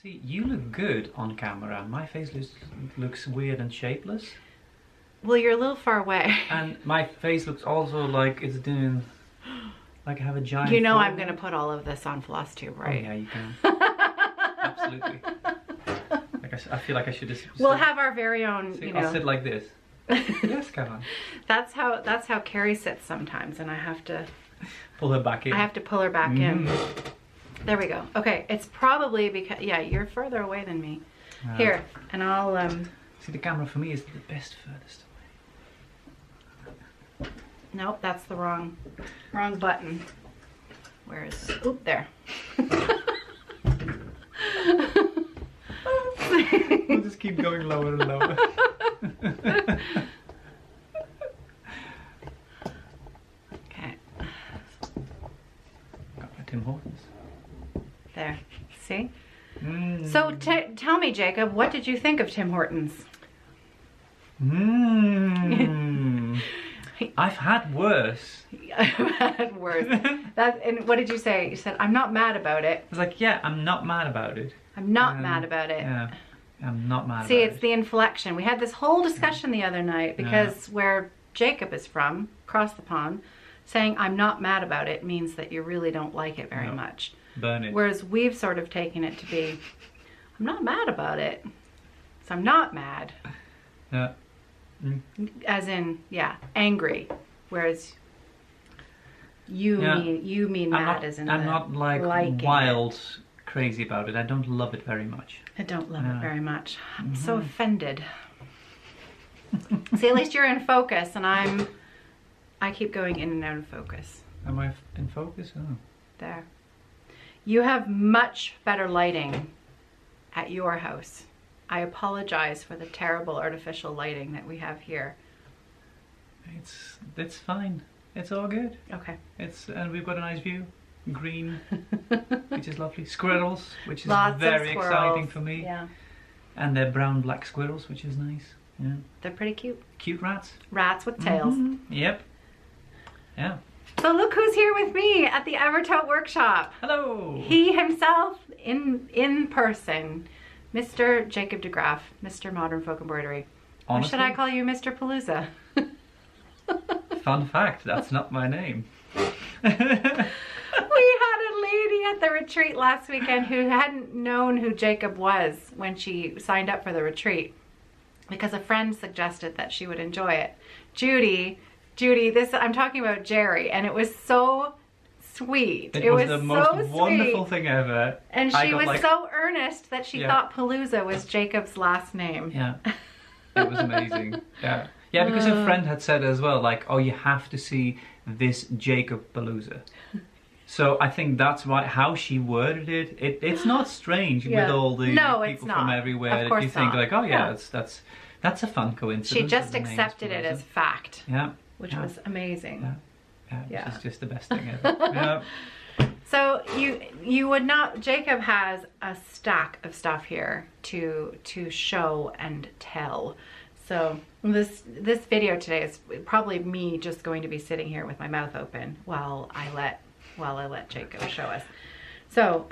See, you look good on camera. My face looks weird and shapeless. Well, you're a little far away. And my face looks also like it's doing... Like I have a giant... You know I'm going to put all of this on Flosstube, right? Oh, yeah, you can. Absolutely. Like I feel like I should just... We'll have our very own, see, you know... I'll sit like this. Yes, Caroline. That's how Carrie sits sometimes, and I have to... Pull her back in. I have to pull her back in. There we go. Okay, it's probably because... Yeah, you're further away than me. Here, and I'll... See, the camera for me is the best furthest away. Nope, that's the wrong button. Where is... Oop, there. We'll just keep going lower and lower. Okay. Got my Tim Hortons. There. See? So tell me, Jacob, what did you think of Tim Hortons? I've had worse. I've had worse. And what did you say? You said, I'm not mad about it. I was like, yeah, I'm not mad about it. I'm not mad about it. Yeah, I'm not mad See, about it. it's the inflection. We had this whole discussion the other night because where Jacob is from, across the pond, saying I'm not mad about it means that you really don't like it very much. Burn it. Whereas we've sort of taken it to be, I'm not mad about it. So I'm not mad. Yeah. As in, yeah, angry. Whereas you mean mad as in I'm not like liking wild it. crazy about it. I don't love it very much. I don't love it very much. I'm so offended. See, at least you're in focus, and I keep going in and out of focus. Am I in focus? Oh. There. You have much better lighting at your house. I apologize for the terrible artificial lighting that we have here. It's fine. It's all good. Okay. And we've got a nice view. Green, which is lovely. Squirrels, which is Lots very of squirrels. exciting for me. Yeah. And they're brown black squirrels, which is nice. Yeah. They're pretty cute. Cute rats. Rats with tails. Yep. Yeah. So look who's here with me at the Evertote workshop. Hello. He himself in person, Mr. Jacob DeGraff, Mr. Modern Folk Embroidery. Honestly, Or should I call you Mr. Palooza? Fun fact, that's not my name. We had a lady at the retreat last weekend who hadn't known who Jacob was when she signed up for the retreat because a friend suggested that she would enjoy it. Judy, I'm talking about Jerry, and it was so sweet. It was the so most sweet. wonderful thing ever. And she was so earnest that she thought Palooza was Jacob's last name. Yeah. It was amazing. Yeah. Yeah, because a friend had said as well, like, oh, you have to see this Jacob Palooza. So I think that's how she worded it. It's not strange with all the people from everywhere that you think like, oh yeah, that's a fun coincidence. She just accepted it as fact. Yeah. Which was amazing. Yeah. Which is just the best thing ever. Yeah. So you would not. Jacob has a stack of stuff here to show and tell. So this video today is probably me just going to be sitting here with my mouth open while I let Jacob show us. So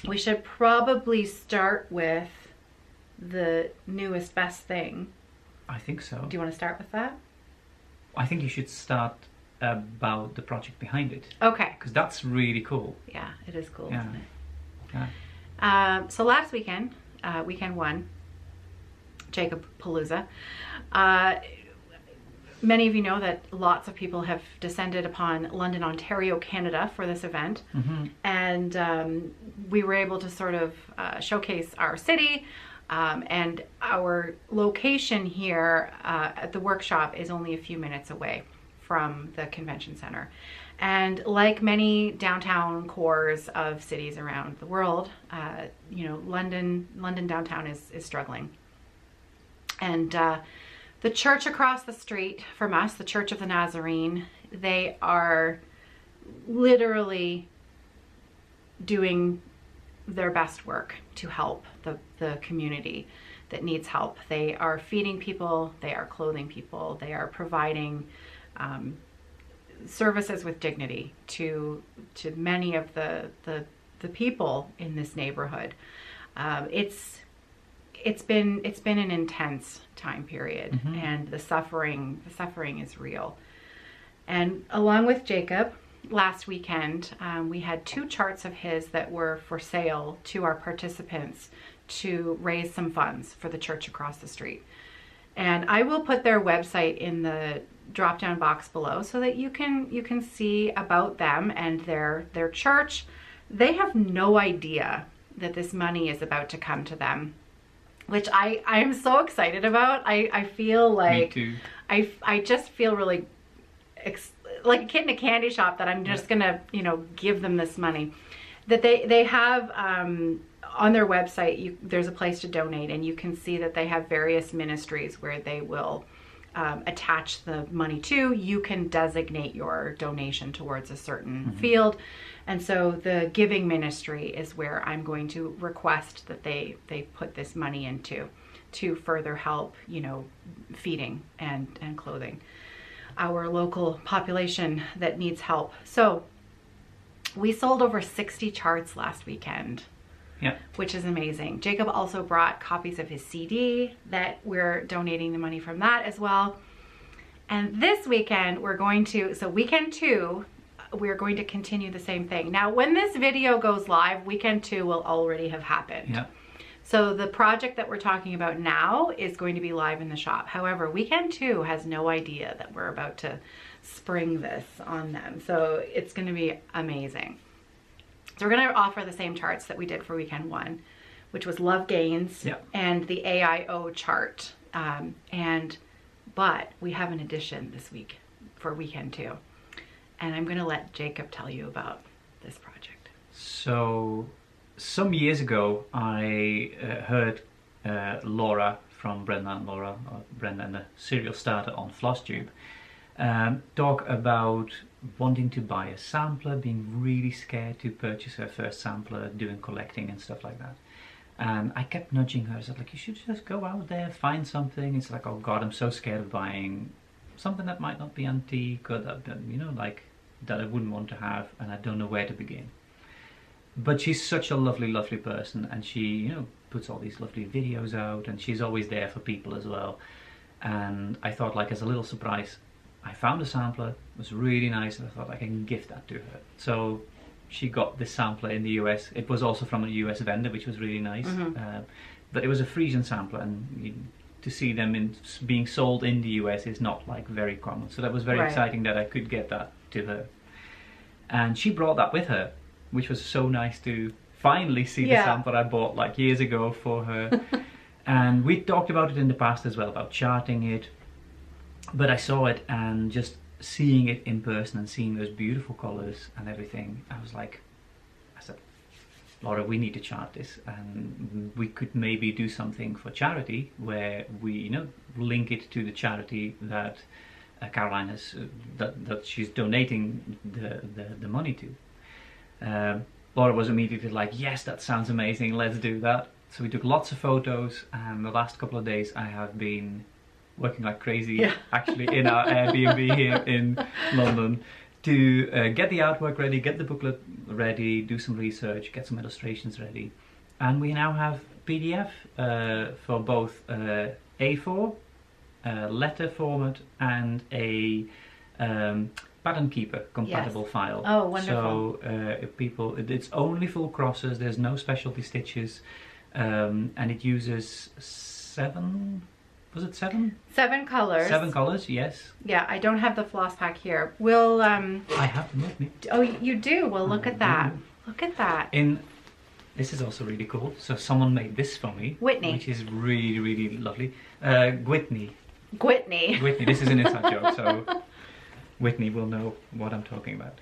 we should probably start with the newest best thing. I think so. Do you want to start with that? I think you should start about the project behind it. Okay. Because that's really cool. Yeah, it is cool, isn't it? Yeah. So last weekend, weekend one, Jacob Palooza, many of you know that lots of people have descended upon London, Ontario, Canada for this event. And we were able to sort of showcase our city, and our location here at the workshop is only a few minutes away from the convention center. And like many downtown cores of cities around the world, you know, London downtown is struggling. And the church across the street from us, the Church of the Nazarene, they are literally doing their best work to help the community that needs help. They are feeding people, they are clothing people, they are providing services with dignity to many of the the people in this neighborhood. It's been an intense time period, and the suffering is real. And along with Jacob, last weekend, we had 2 charts of his that were for sale to our participants to raise some funds for the church across the street. And I will put their website in the drop-down box below so that you can see about them and their church. They have no idea that this money is about to come to them, which I am so excited about. I feel like, Me too. I just feel really like a kid in a candy shop that I'm just gonna, give them this money. That they have on their website, there's a place to donate, and you can see that they have various ministries where they will attach the money to. You can designate your donation towards a certain field. And so the giving ministry is where I'm going to request that they put this money into to further help, feeding and clothing our local population that needs help. So we sold over 60 charts last weekend. Yeah. Which is amazing. Jacob also brought copies of his CD that we're donating the money from that as well. And this weekend weekend 2, we're going to continue the same thing. Now, when this video goes live, weekend 2 will already have happened. Yeah. So the project that we're talking about now is going to be live in the shop. However, weekend 2 has no idea that we're about to spring this on them. So it's going to be amazing. So we're going to offer the same charts that we did for weekend 1, which was Love Gains and the AIO chart. But we have an addition this week for weekend 2. And I'm going to let Jacob tell you about this project. So some years ago, I heard Laura from Brenda and the serial starter on Flosstube, talk about wanting to buy a sampler, being really scared to purchase her first sampler, doing collecting and stuff like that. And I kept nudging her. I said, like, you should just go out there, find something. It's like, oh God, I'm so scared of buying something that might not be antique, or that that I wouldn't want to have, and I don't know where to begin. But she's such a lovely, lovely person, and she, puts all these lovely videos out, and she's always there for people as well. And I thought, like, as a little surprise, I found a sampler, it was really nice, and I thought I can gift that to her. So she got this sampler in the US. It was also from a US vendor, which was really nice. But it was a Frisian sampler, and to see them being sold in the US is not like very common. So that was very exciting that I could get that to her. And she brought that with her, which was so nice to finally see the sampler I bought like years ago for her. And we talked about it in the past as well, about charting it. But I saw it, and just seeing it in person and seeing those beautiful colors and everything, I said, Laura, we need to chart this, and we could maybe do something for charity where we, link it to the charity that Caroline has, that she's donating the money to. Laura was immediately like, yes, that sounds amazing, let's do that. So we took lots of photos, and the last couple of days I have been working like crazy, actually, in our Airbnb here in London, to get the artwork ready, get the booklet ready, do some research, get some illustrations ready. And we now have PDF for both A4, letter format, and a pattern keeper compatible file. Oh, wonderful. So it's only full crosses, there's no specialty stitches, and it uses 7 colors? 7 colors, yes. Yeah, I don't have the floss pack here. We'll I have them with me. Oh, you do? Well, look at that. Look at that. This is also really cool. So someone made this for me. Whitney. Which is really, really lovely. Whitney. Whitney. This is an inside joke, so Whitney will know what I'm talking about.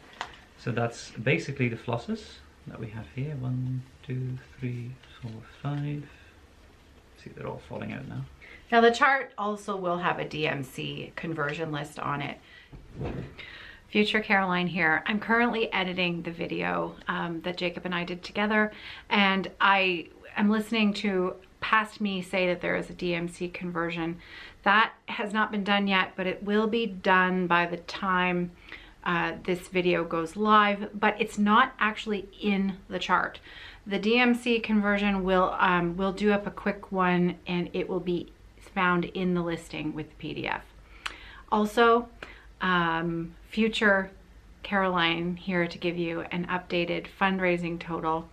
So that's basically the flosses that we have here. 1, 2, 3, 4, 5. See, they're all falling out now. Now the chart also will have a DMC conversion list on it. Future Caroline here. I'm currently editing the video that Jacob and I did together, and I am listening to past me say that there is a DMC conversion. That has not been done yet, but it will be done by the time this video goes live, but it's not actually in the chart. The DMC conversion will do up a quick one, and it will be found in the listing with the PDF. Also, future Caroline here to give you an updated fundraising total.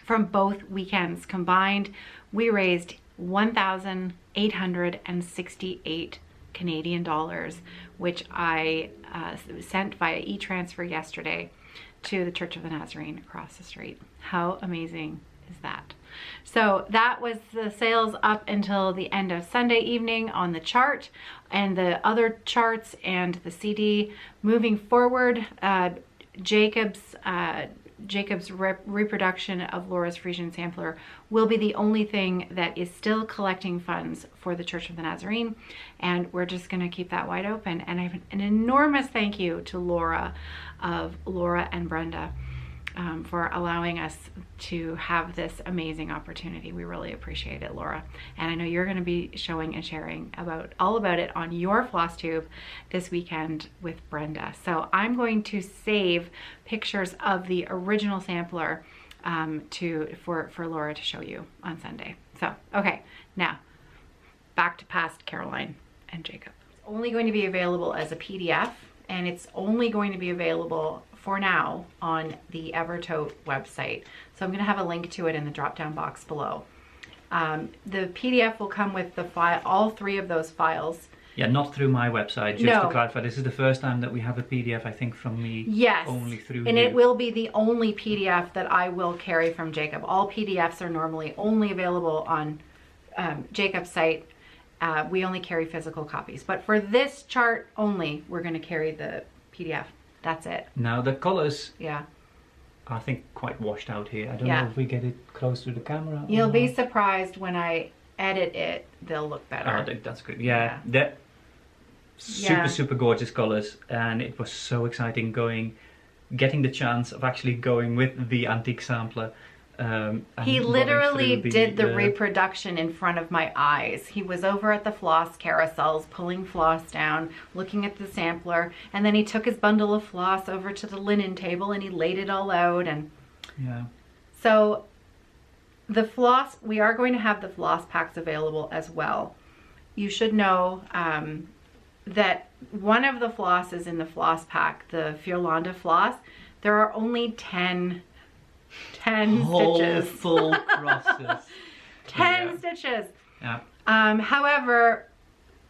From both weekends combined, we raised 1,868 Canadian dollars, which I sent via e-transfer yesterday to the Church of the Nazarene across the street. How amazing is that? So that was the sales up until the end of Sunday evening on the chart, and the other charts and the CD. Moving forward, Jacob's reproduction of Laura's Frisian sampler will be the only thing that is still collecting funds for the Church of the Nazarene, and we're just going to keep that wide open. And I have an enormous thank you to Laura and Brenda for allowing us to have this amazing opportunity. We really appreciate it, Laura. And I know you're going to be showing and sharing all about it on your Flosstube this weekend with Brenda. So I'm going to save pictures of the original sampler for Laura to show you on Sunday. So, okay, now back to past Caroline and Jacob. It's only going to be available as a PDF, and it's only going to be available for now on the Evertote website. So I'm going to have a link to it in the drop-down box below. The PDF will come with the file, all three of those files. Yeah, not through my website. Just to clarify, this is the first time that we have a PDF, I think, from me. Yes. Only through and you. It will be the only PDF that I will carry from Jacob. All PDFs are normally only available on Jacob's site. We only carry physical copies. But for this chart only, we're going to carry the PDF. That's it. Now the colors, yeah, I think quite washed out here. I don't know if we get it close to the camera. You'll be surprised when I edit it, they'll look better. Oh, that's good. Yeah. They're super gorgeous colors, and it was so exciting getting the chance of actually going with the antique sampler. He literally did the reproduction in front of my eyes. He was over at the floss carousels, pulling floss down, looking at the sampler, and then he took his bundle of floss over to the linen table and he laid it all out. And so the floss, we are going to have the floss packs available as well. You should know that one of the flosses in the floss pack, the Fiorlanda floss, there are only 10 stitches. Full crosses. 10 stitches. Yeah. However,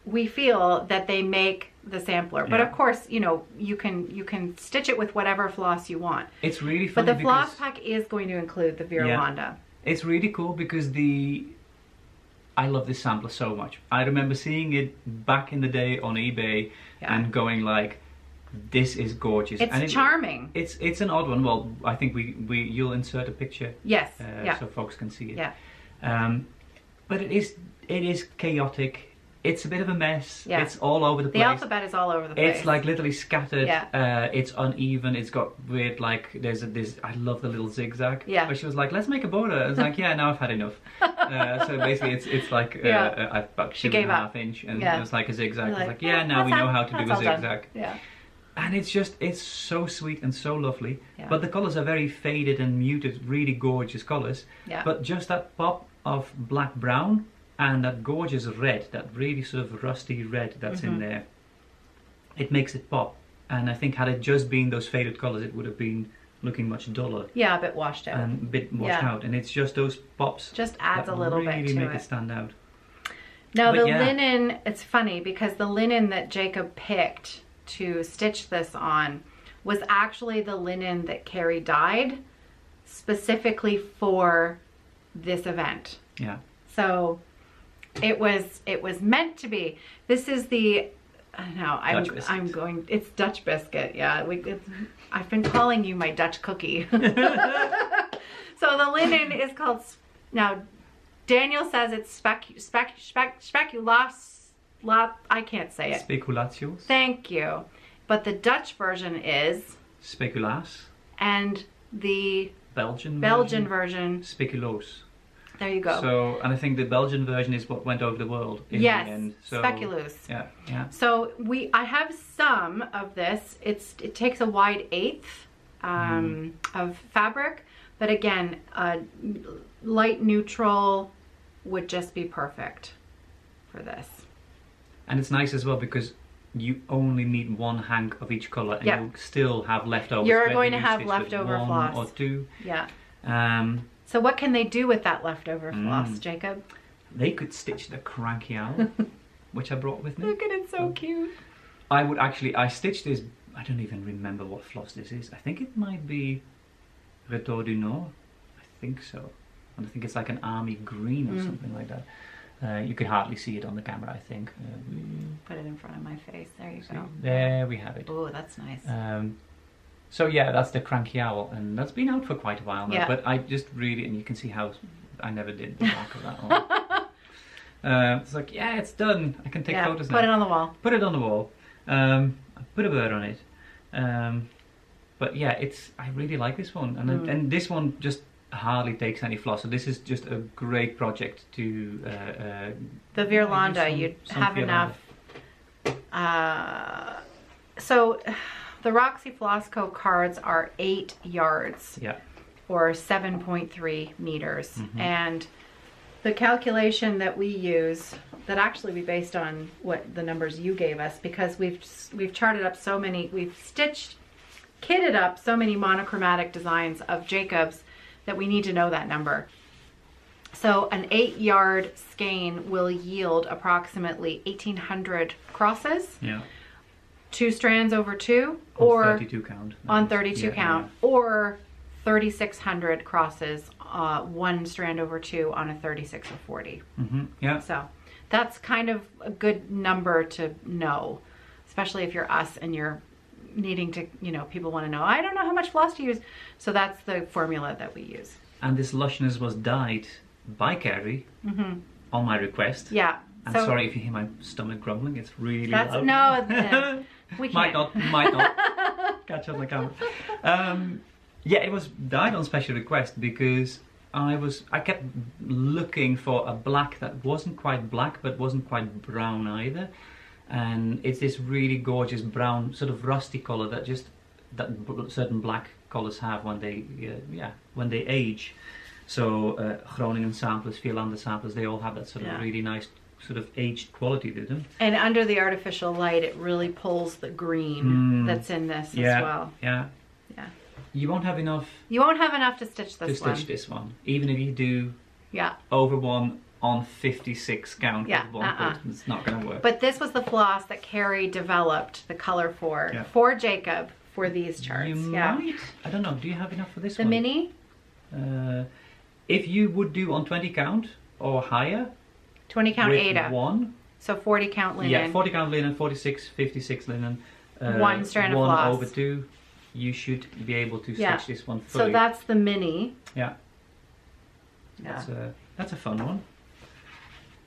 we feel that they make the sampler, but of course, you know, you can stitch it with whatever floss you want. It's really fun. But the floss pack is going to include the Fiorlanda. It's really cool because I love this sampler so much. I remember seeing it back in the day on eBay and going like, this is gorgeous. It's charming. It's an odd one. Well, I think you'll insert a picture. Yes. So folks can see it. Yeah. But it is chaotic. It's a bit of a mess. Yeah. It's all over the place. The alphabet is all over the place. It's like literally scattered. Yeah. It's uneven. It's got weird, like, there's I love the little zigzag. Yeah. But she was like, let's make a border. I was like, yeah, now I've had enough. So basically it's like about 2.5 inch, and it was like a zigzag. I was like, yeah, now we know how to do a zigzag. Done. Yeah. And it's so sweet and so lovely. Yeah. But the colors are very faded and muted, really gorgeous colors. Yeah. But just that pop of black brown and that gorgeous red, that really sort of rusty red that's in there, it makes it pop. And I think had it just been those faded colors, it would have been looking much duller. Yeah, a bit washed out. And a bit washed out. And it's just those pops. Just adds a little bit to it. Really make it stand out. Now the linen, it's funny because the linen that Jacob picked to stitch this on was actually the linen that Carrie dyed specifically for this event. Yeah. So it was meant to be. This is the it's Dutch biscuit. Yeah, I've been calling you my Dutch cookie. So the linen is called, now Daniel says it's speculas. I can't say it. Speculatius. Thank you. But the Dutch version is speculaas. And the Belgian version speculoos. There you go. So, and I think the Belgian version is what went over the world in yes, the end. So, speculoos. Yeah, yeah. So I have some of this. It takes a wide eighth of fabric, but again, light neutral would just be perfect for this. And it's nice as well because you only need one hank of each colour, and you'll still have leftovers. You're going to have leftover floss. One or two. Yeah. So what can they do with that leftover floss, Jacob? They could stitch the cranky owl, which I brought with me. Look at it, so cute. I stitched this, I don't even remember what floss this is. I think it might be Retour du Nord. I think so. And I think it's like an army green or something like that. You could hardly see it on the camera, I think. Put it in front of my face. There you go. There we have it. Oh, that's nice. So yeah, that's the cranky owl, and that's been out for quite a while now. Yeah. But I just really, and you can see how I never did the back of that one. It's like, yeah, it's done. I can take photos now. Put it on the wall. Put it on the wall. I put a bird on it. But yeah, I really like this one, and this one just hardly takes any floss. So this is just a great project to. The Virlanda, you'd have enough. So the Roxy Flossco cards are 8 yards. Yeah. Or 7.3 meters, and the calculation that we use, that actually we based on what the numbers you gave us, because we've charted up so many, we've kitted up so many monochromatic designs of Jacob's that we need to know that number. So an 8-yard skein will yield approximately 1,800 crosses. Yeah. 2 strands over 2, or 32 count. On 32 count, or 3,600 crosses, 1 strand over 2 on a 36 or 40. Yeah. So that's kind of a good number to know, especially if you're us and you're needing to, people want to know, I don't know how much floss to use. So that's the formula that we use. And this lushness was dyed by Carrie on my request. Yeah. I'm sorry if you hear my stomach grumbling. It's really loud. No, we can't. Might not catch on the camera. Yeah, it was dyed on special request because I kept looking for a black that wasn't quite black but wasn't quite brown either, and it's this really gorgeous brown, sort of rusty color that certain black colors have when they age. So Groningen samplers, Vierlanden samplers, they all have that sort of really nice sort of aged quality to them. And under the artificial light, it really pulls the green that's in this as well. Yeah. You won't have enough. You won't have enough to stitch this one. This one, even if you do. Yeah. Over one on 56 count. Yeah. With one foot, it's not going to work. But this was the floss that Carrie developed the color for Jacob for these charts. You might. I don't know. Do you have enough for this one? The mini. If you would do on 20 count or higher. 20 count with Ada. One. So 40 count linen. Yeah, 40 count linen, 46, 56 linen. 1 strand of floss. 1 over 2. You should be able to stitch this one fully. So that's the mini. Yeah. That's a fun one.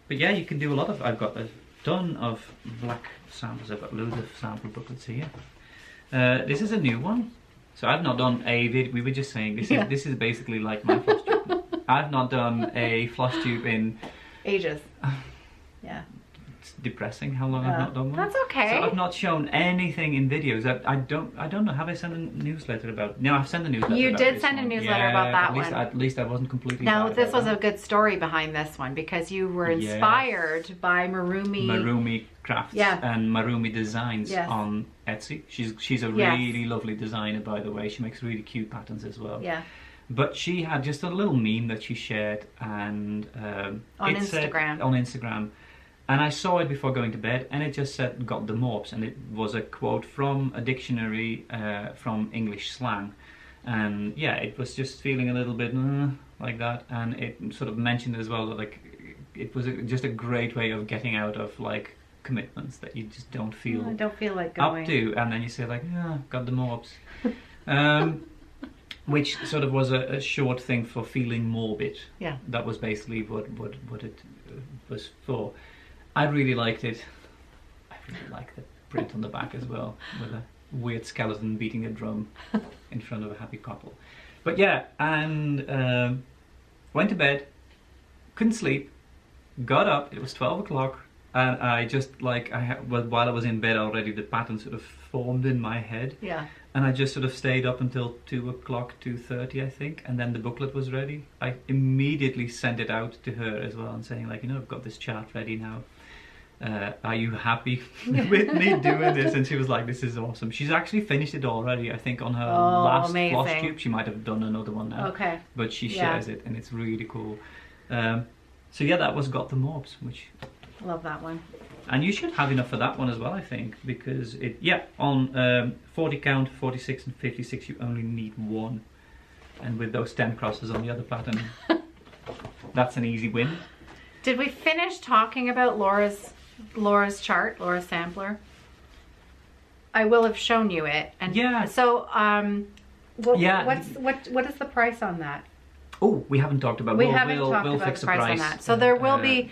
But yeah, you can do a lot of. I've got a ton of black samples. I've got loads of sample booklets here. This is a new one. So I've not done a vid. We were just saying this is basically like my floss tube. I've not done a floss tube in ages. Yeah. It's depressing how long I've not done one. That's okay. So I've not shown anything in videos. I don't know. Have I sent a newsletter about? No, I've sent a newsletter. You about did this send one. a newsletter about that one. At least I wasn't completely. Now this was a a good story behind this one because you were inspired by Marumi Crafts and Marumi Designs on Etsy. She's a really lovely designer, by the way. She makes really cute patterns as well. Yeah. But she had just a little meme that she shared and on Instagram. And I saw it before going to bed, and it just said "got the morps," and it was a quote from a dictionary from English slang, and yeah, it was just feeling a little bit like that, and it sort of mentioned as well that like it was just a great way of getting out of like commitments that you just don't feel like going up to, and then you say like, yeah, got the morps. Which sort of was a short thing for feeling morbid. Yeah. That was basically what it was for. I really liked it. I really liked the print on the back as well, with a weird skeleton beating a drum in front of a happy couple. But yeah, and went to bed, couldn't sleep, got up, it was 12 o'clock, and I just like, while I was in bed already, the pattern sort of formed in my head. Yeah. And I just sort of stayed up until 2 o'clock, 2:30 I think, and then the booklet was ready. I immediately sent it out to her as well and saying like, I've got this chart ready now. Are you happy with me doing this? And she was like, this is awesome. She's actually finished it already, I think, on her last Flosstube. She might have done another one now. Okay. But she shares it, and it's really cool. So yeah, that was Got the Mobs, which... Love that one. And you should have enough for that one as well, I think, because on 40 count, 46 and 56 you only need one. And with those 10 crosses on the other pattern, that's an easy win. Did we finish talking about Laura's chart, Laura's sampler? I will have shown you it. And yeah. So, what is the price on that? Oh, we haven't talked about. We'll fix the price on that. So there will be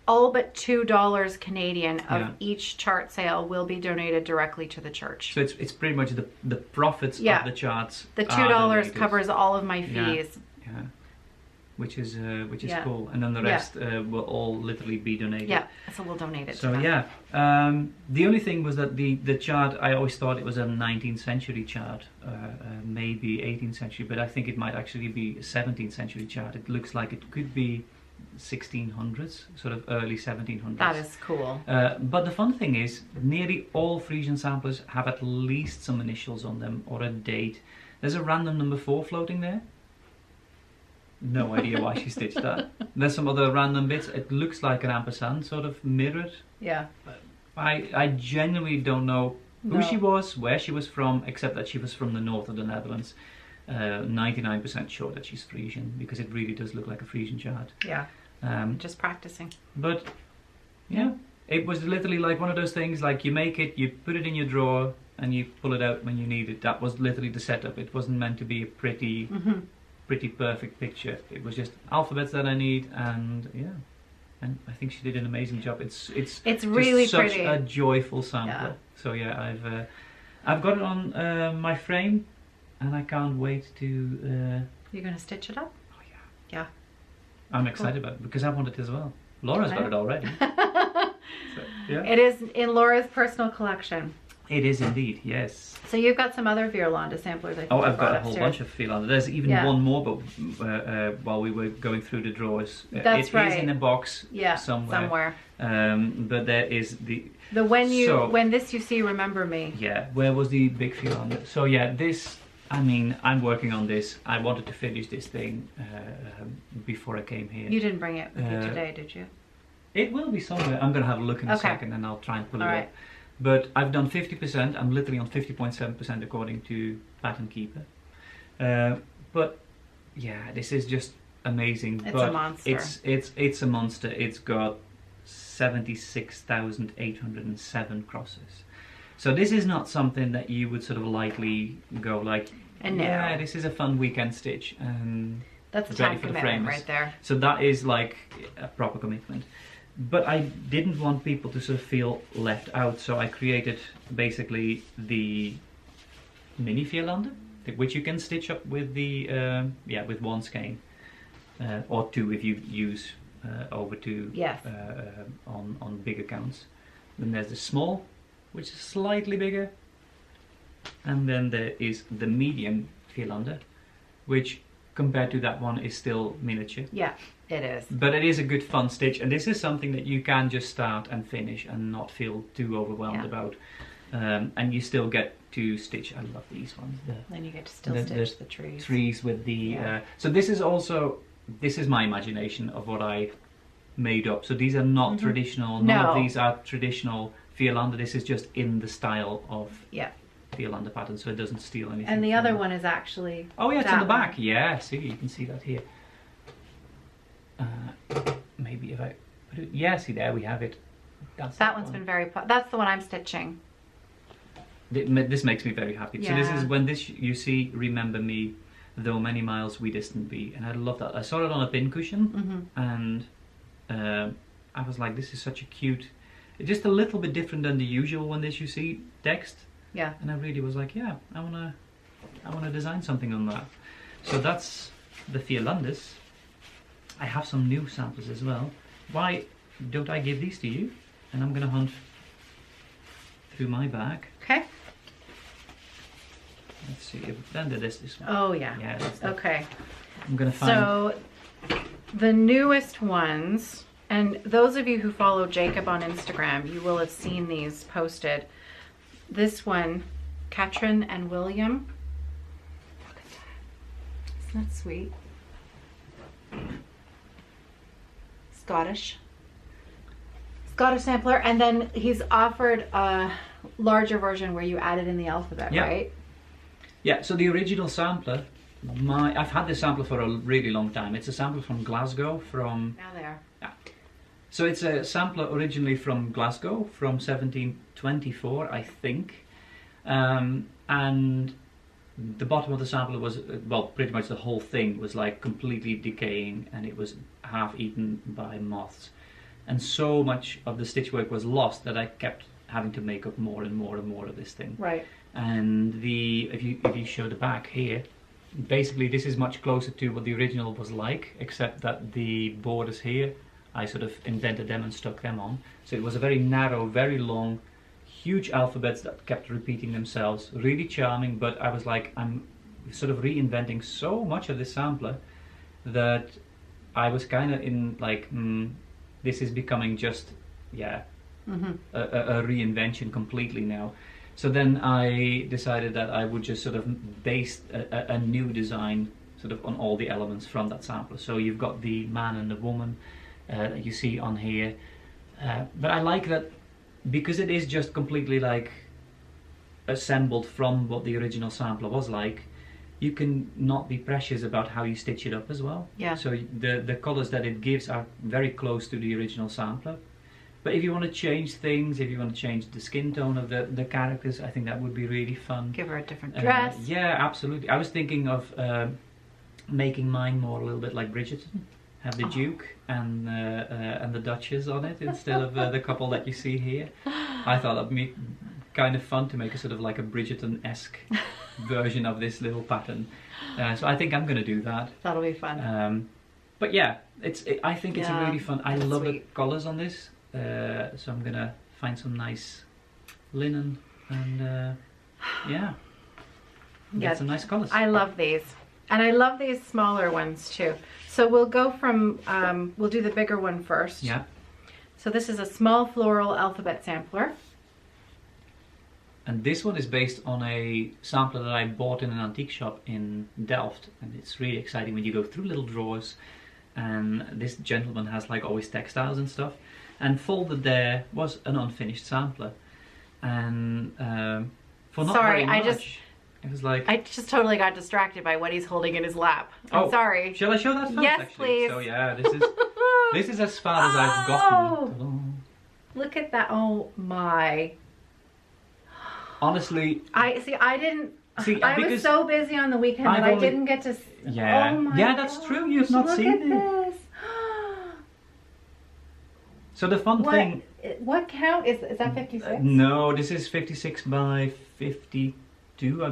all but $2 Canadian of each chart sale will be donated directly to the church. So it's pretty much the profits of the charts. The $2 covers all of my fees. Yeah. Which is cool, and then the rest will all literally be donated. Yeah, so we'll donate it. So to them. the only thing was that the chart, I always thought it was a 19th century chart, maybe 18th century, but I think it might actually be a 17th century chart. It looks like it could be 1600s, sort of early 1700s. That is cool. But the fun thing is, nearly all Frisian samplers have at least some initials on them or a date. There's a random number 4 floating there. No idea why she stitched that. There's some other random bits. It looks like an ampersand, sort of mirrored. Yeah. I genuinely don't know who she was, where she was from, except that she was from the north of the Netherlands. 99% sure that she's Frisian, because it really does look like a Frisian chart. Yeah. Just practicing. But yeah, it was literally like one of those things, like you make it, you put it in your drawer, and you pull it out when you need it. That was literally the setup. It wasn't meant to be a pretty perfect picture. It was just alphabets that I need, and and I think she did an amazing job. It's really such pretty. a joyful sampler. So yeah, I've got it on my frame, and I can't wait to. You're gonna stitch it up? Oh yeah. Yeah. I'm excited about it because I want it as well. Laura's got it already. So, yeah. It is in Laura's personal collection. It is indeed, yes. So you've got some other Violanda samplers, I think. Oh, I've got a whole bunch of Violanda. There's even one more, but while we were going through the drawers, That's right. is in a box somewhere. But there is the when this you see, remember me. Yeah, where was the big Violanda? So yeah, this. I mean, I'm working on this. I wanted to finish this thing before I came here. You didn't bring it with you today, did you? It will be somewhere. I'm going to have a look in a second, and I'll try and pull it up. But I've done 50%. I'm literally on 50.7% according to Pattern Keeper. But yeah, this is just amazing. It's a monster. It's a monster. It's got 76,807 crosses. So this is not something that you would sort of lightly go like, yeah, this is a fun weekend stitch, and that's a time commitment right there. So that is like a proper commitment. But I didn't want people to sort of feel left out, so I created basically the mini Violanda, which you can stitch up with the with one skein, or 2 if you use over 2 on big accounts. Then there's the small, which is slightly bigger, and then there is the medium Violanda, which compared to that one is still miniature. Yeah, it is. But it is a good fun stitch, and this is something that you can just start and finish and not feel too overwhelmed about. And you still get to stitch. I love these ones. Then you get to still stitch the trees. Trees with the. So this is my imagination of what I made up. So these are not traditional. None of these are traditional Violanda. This is just in the style of Violanda pattern, so it doesn't steal anything. And the other one is actually. Oh yeah, it's on the back. Yeah, see, you can see that here. Maybe if I put it. Yeah, see there we have it. That one's been very. That's the one I'm stitching. This makes me very happy. So this is when you see, remember me, though many miles we distant be, and I love that. I saw it on a pincushion, and I was like, this is such a cute. Just a little bit different than the usual one that you see text. Yeah. And I really was like, yeah, I wanna design something on that. So that's the Violandas. I have some new samplers as well. Why don't I give these to you? And I'm gonna hunt through my bag. Okay. Let's see, if blended this one. Oh yeah. Yeah. Okay. I'm gonna find. So the newest ones, and those of you who follow Jacob on Instagram, you will have seen these posted. This one, Katrin and William. Look at that. Isn't that sweet? Scottish sampler, and then he's offered a larger version where you added in the alphabet, Yeah. right? Yeah, so the original sampler, I've had this sampler for a really long time. It's a sampler from Glasgow, Now there. so it's a sampler originally from Glasgow, from 1724, I think. And the bottom of the sampler was, well, pretty much the whole thing was like completely decaying, and it was half eaten by moths. And so much of the stitch work was lost that I kept having to make up more and more and more of this thing. Right. And if you show the back here, basically this is much closer to what the original was like, except that the borders here, I sort of invented them and stuck them on. So it was a very narrow, very long, huge alphabets that kept repeating themselves. Really charming, but I was like, I'm sort of reinventing so much of this sampler that I was kind of in like, this is becoming just, a reinvention completely now. So then I decided that I would just sort of base a new design sort of on all the elements from that sampler. So you've got the man and the woman that you see on here. But I like that because it is just completely like assembled from what the original sampler was like. You can not be precious about how you stitch it up as well. Yeah. So the colors that it gives are very close to the original sampler. But if you want to change things, if you want to change the skin tone of the characters, I think that would be really fun. Give her a different dress. Yeah, absolutely. I was thinking of making mine more a little bit like Bridgerton. Have the Duke and the Duchess on it instead of the couple that you see here. I thought that'd be kind of fun to make a sort of like a Bridgerton-esque version of this little pattern. So I think I'm going to do that. That'll be fun. But yeah, I think it's really fun. I love the colours on this. So I'm going to find some nice linen and get some nice colours. I love these. And I love these smaller ones too. So we'll go from, we'll do the bigger one first. Yeah. So this is a small floral alphabet sampler. And this one is based on a sampler that I bought in an antique shop in Delft. And it's really exciting when you go through little drawers. And this gentleman has like always textiles and stuff. And folded there was an unfinished sampler. And for not very much, it was like... I just totally got distracted by what he's holding in his lap. I'm sorry. Shall I show that first? Yes, actually? please. So yeah, this is as far as I've gotten. Look at that. Oh my. Honestly, I was so busy on the weekend that I didn't get to. Yeah, oh my that's true. You've not seen it. This. So the fun thing. What count is that? 56? No, this is 56 by 52.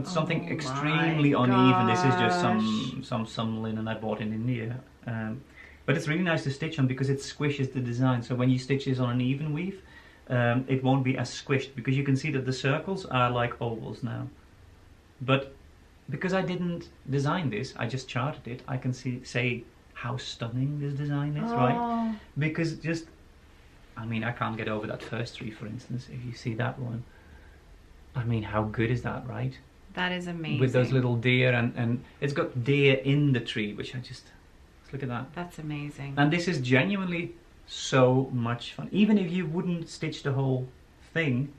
Something extremely uneven. This is just some linen I bought in India. But it's really nice to stitch on because it squishes the design. So when you stitch this on an even weave, it won't be as squished because you can see that the circles are like ovals now. But because I didn't design this, I just charted it. I can say how stunning this design is, right? Because I mean, I can't get over that first tree, for instance. If you see that one, I mean, how good is that, right? That is amazing. With those little deer, and it's got deer in the tree, which let's look at that. That's amazing. And this is genuinely so much fun. Even if you wouldn't stitch the whole thing,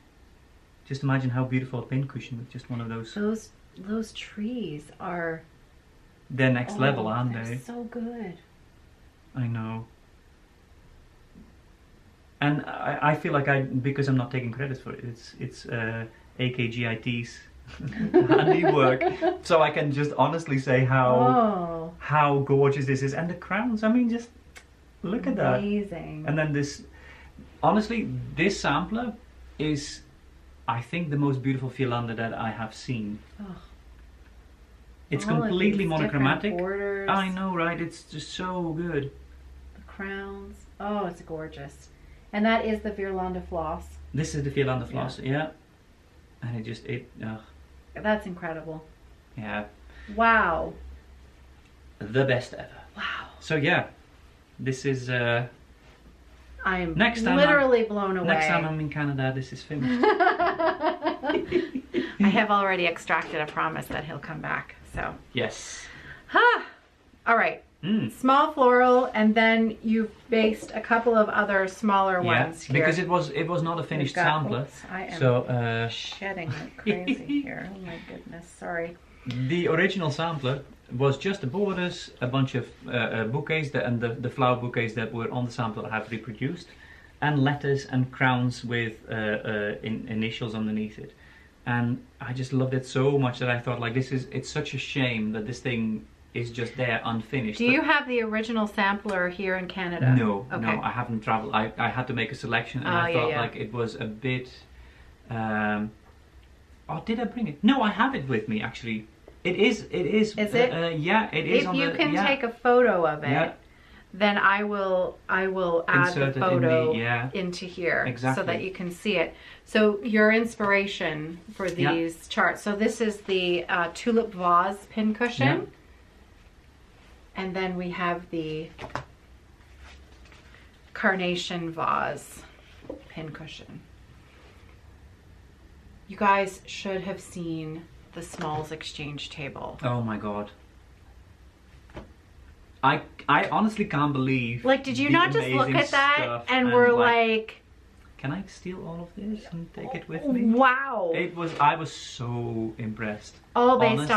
just imagine how beautiful a pincushion with just one of those. Those trees are... They're next level, aren't they? So good. I know. And I feel like because I'm not taking credit for it, it's AKGIT's handiwork, so I can just honestly say how gorgeous this is, and the crowns. I mean, just look at that. Amazing. And then this sampler is, I think, the most beautiful Filander that I have seen. Oh. It's completely monochromatic. Borders. I know, right? It's just so good. crowns. Oh, it's gorgeous. And that is the Virlanda floss. This is the Virlanda floss, yeah. And it just, That's incredible. yeah. Wow. The best ever. Wow. So yeah, this is, I'm literally blown away. Next time I'm in Canada, this is finished. I have already extracted a promise that he'll come back, so. Yes. Huh. All right. Small floral, and then you've based a couple of other smaller ones here. Because it was not a finished sampler. Oops, I am so shedding like crazy here. Oh my goodness, sorry. The original sampler was just the borders, a bunch of bouquets, and the flower bouquets that were on the sampler I have reproduced, and letters and crowns with initials underneath it. And I just loved it so much that I thought, like, it's such a shame that this thing is just there unfinished. Do you have the original sampler here in Canada? No, okay. no, I haven't traveled. I had to make a selection, and I thought like it was a bit. Oh, did I bring it? No, I have it with me actually. It is. Is it? Yeah, it is. If you can take a photo of it, then I will add Insert the photo it into here, exactly, so that you can see it. So your inspiration for these charts. So this is the tulip vase pin cushion. Yeah. And then we have the carnation vase pin cushion. You guys should have seen the Smalls exchange table. Oh my god. I honestly can't believe. Like, did you not just look at that and were like, can I steal all of this and take it with me? Wow. I was so impressed. All based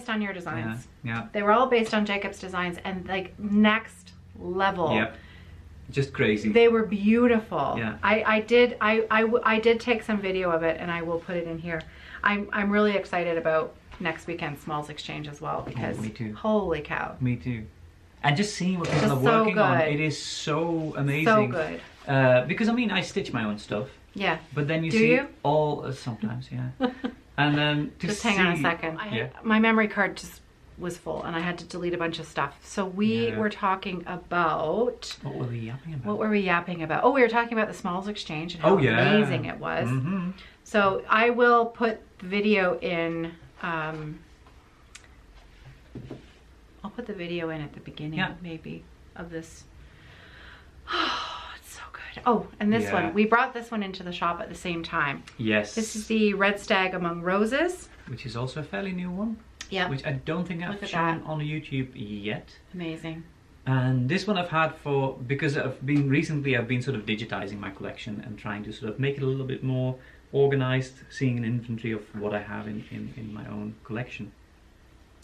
on your designs. Yeah. They were all based on Jacob's designs, and like next level. Yeah. Just crazy. They were beautiful. Yeah. I did take some video of it, and I will put it in here. I'm really excited about next weekend's Smalls exchange as well, because me too. Holy cow. Me too. And just seeing what people are working on, it is so amazing. So good. Because I mean, I stitch my own stuff. Yeah. But then you see all sometimes, yeah. And then just hang on a second. My memory card just was full, and I had to delete a bunch of stuff. So we were talking about. What were we yapping about? What were we yapping about? Oh, we were talking about the Smalls exchange and how amazing it was. Mm-hmm. So I will put the video in. I'll put the video in at the beginning, maybe, of this. Oh, it's so good. Oh, and this one. We brought this one into the shop at the same time. Yes. This is the Red Stag Among Roses. Which is also a fairly new one. Yeah. Which I don't think I've shown on YouTube yet. Amazing. And this one I've had because I've been sort of digitizing my collection and trying to sort of make it a little bit more organized, seeing an inventory of what I have in my own collection.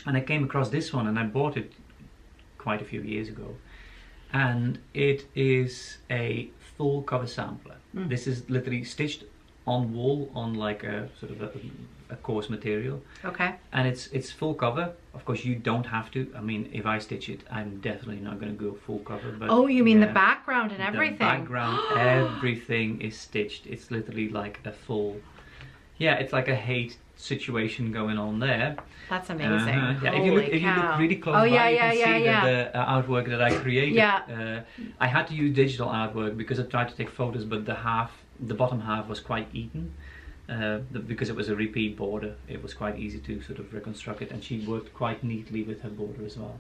And I came across this one, and I bought it quite a few years ago. And it is a full cover sampler. This is literally stitched on wool, on like a sort of a coarse material. Okay. And it's full cover. Of course, you don't have to. I mean, if I stitch it, I'm definitely not going to go full cover. But oh, you mean the background and everything? The background, everything is stitched. It's literally like a full. Yeah, it's like a hate situation going on there. That's amazing. Yeah, if you look really close by, you can see the artwork that I created. Yeah. I had to use digital artwork because I tried to take photos, but the bottom half was quite eaten. Because it was a repeat border, it was quite easy to sort of reconstruct it, and she worked quite neatly with her border as well.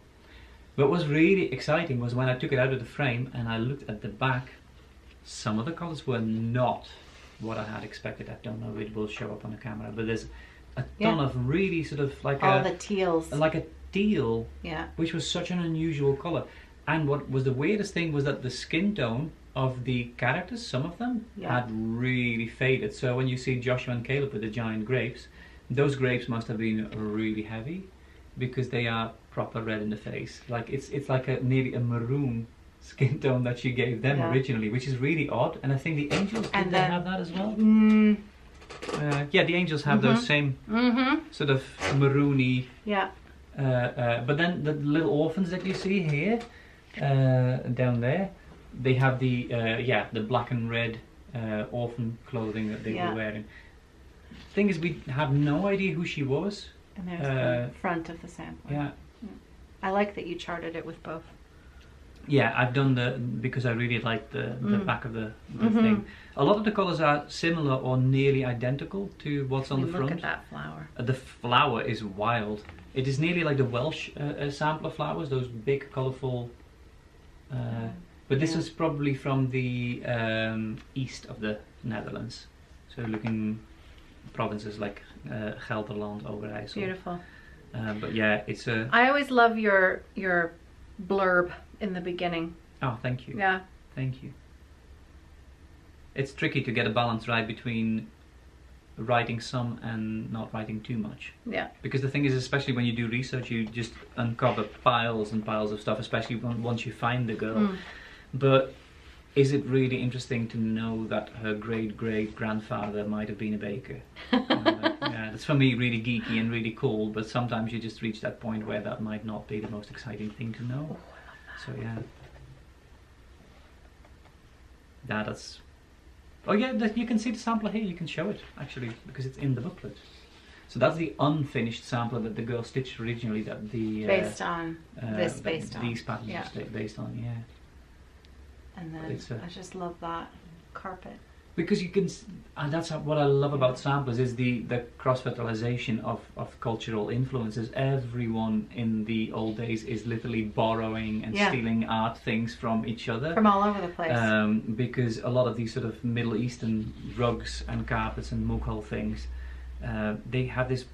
But what was really exciting was when I took it out of the frame and I looked at the back, some of the colors were not what I had expected. I don't know if it will show up on the camera, but there's a ton of really sort of like the teals, like a teal, which was such an unusual color. And what was the weirdest thing was that the skin tone of the characters, some of them had really faded. So when you see Joshua and Caleb with the giant grapes, those grapes must have been really heavy, because they are proper red in the face. Like it's like nearly a maroon skin tone that she gave them originally, which is really odd. And I think the angels did they have that as well. Yeah, the angels have those same sort of maroony. Yeah. But then the little orphans that you see here, down there, they have the black and red orphan clothing that they were wearing. Thing is, we have no idea who she was. And there's the front of the sampler. Yeah. I like that you charted it with both. Yeah, I've done because I really like the back of the thing. A lot of the colours are similar or nearly identical to what's on the front. Look at that flower. The flower is wild. It is nearly like the Welsh sampler flowers, those big, colourful. But this is probably from the east of the Netherlands. So looking provinces like Gelderland, Overijssel. Beautiful. But yeah, it's a... I always love your blurb in the beginning. Oh, thank you. Yeah. Thank you. It's tricky to get a balance right between writing some and not writing too much. Yeah. Because the thing is, especially when you do research, you just uncover piles and piles of stuff, especially once you find the girl. But is it really interesting to know that her great-great-grandfather might have been a baker? Yeah, that's for me really geeky and really cool, but sometimes you just reach that point where that might not be the most exciting thing to know. So yeah. That's... Oh yeah, you can see the sampler here, you can show it actually, because it's in the booklet. So that's the unfinished sampler that the girl stitched originally, that the... based on, these patterns are based on, yeah. And then I just love that carpet. Because you can, and that's what I love about samplers, is the cross-fertilization of cultural influences. Everyone in the old days is literally borrowing and stealing art things from each other. From all over the place. Because a lot of these sort of Middle Eastern rugs and carpets and Mughal things, they have this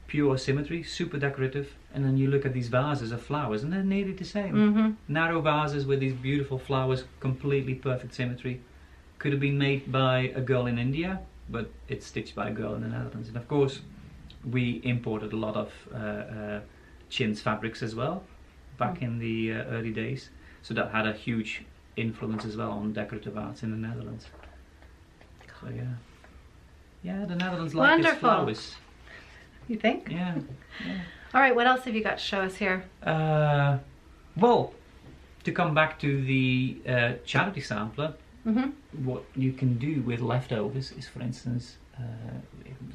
pure symmetry, super decorative, and then you look at these vases of flowers and they're nearly the same. Narrow vases with these beautiful flowers, completely perfect symmetry. Could have been made by a girl in India, but it's stitched by a girl in the Netherlands. And of course, we imported a lot of chintz fabrics as well, back in the early days. So that had a huge influence as well on decorative arts in the Netherlands. So yeah. Yeah, the Netherlands like its flowers. You think? Yeah. All right, what else have you got to show us here? Well, to come back to the charity sampler, what you can do with leftovers is, for instance,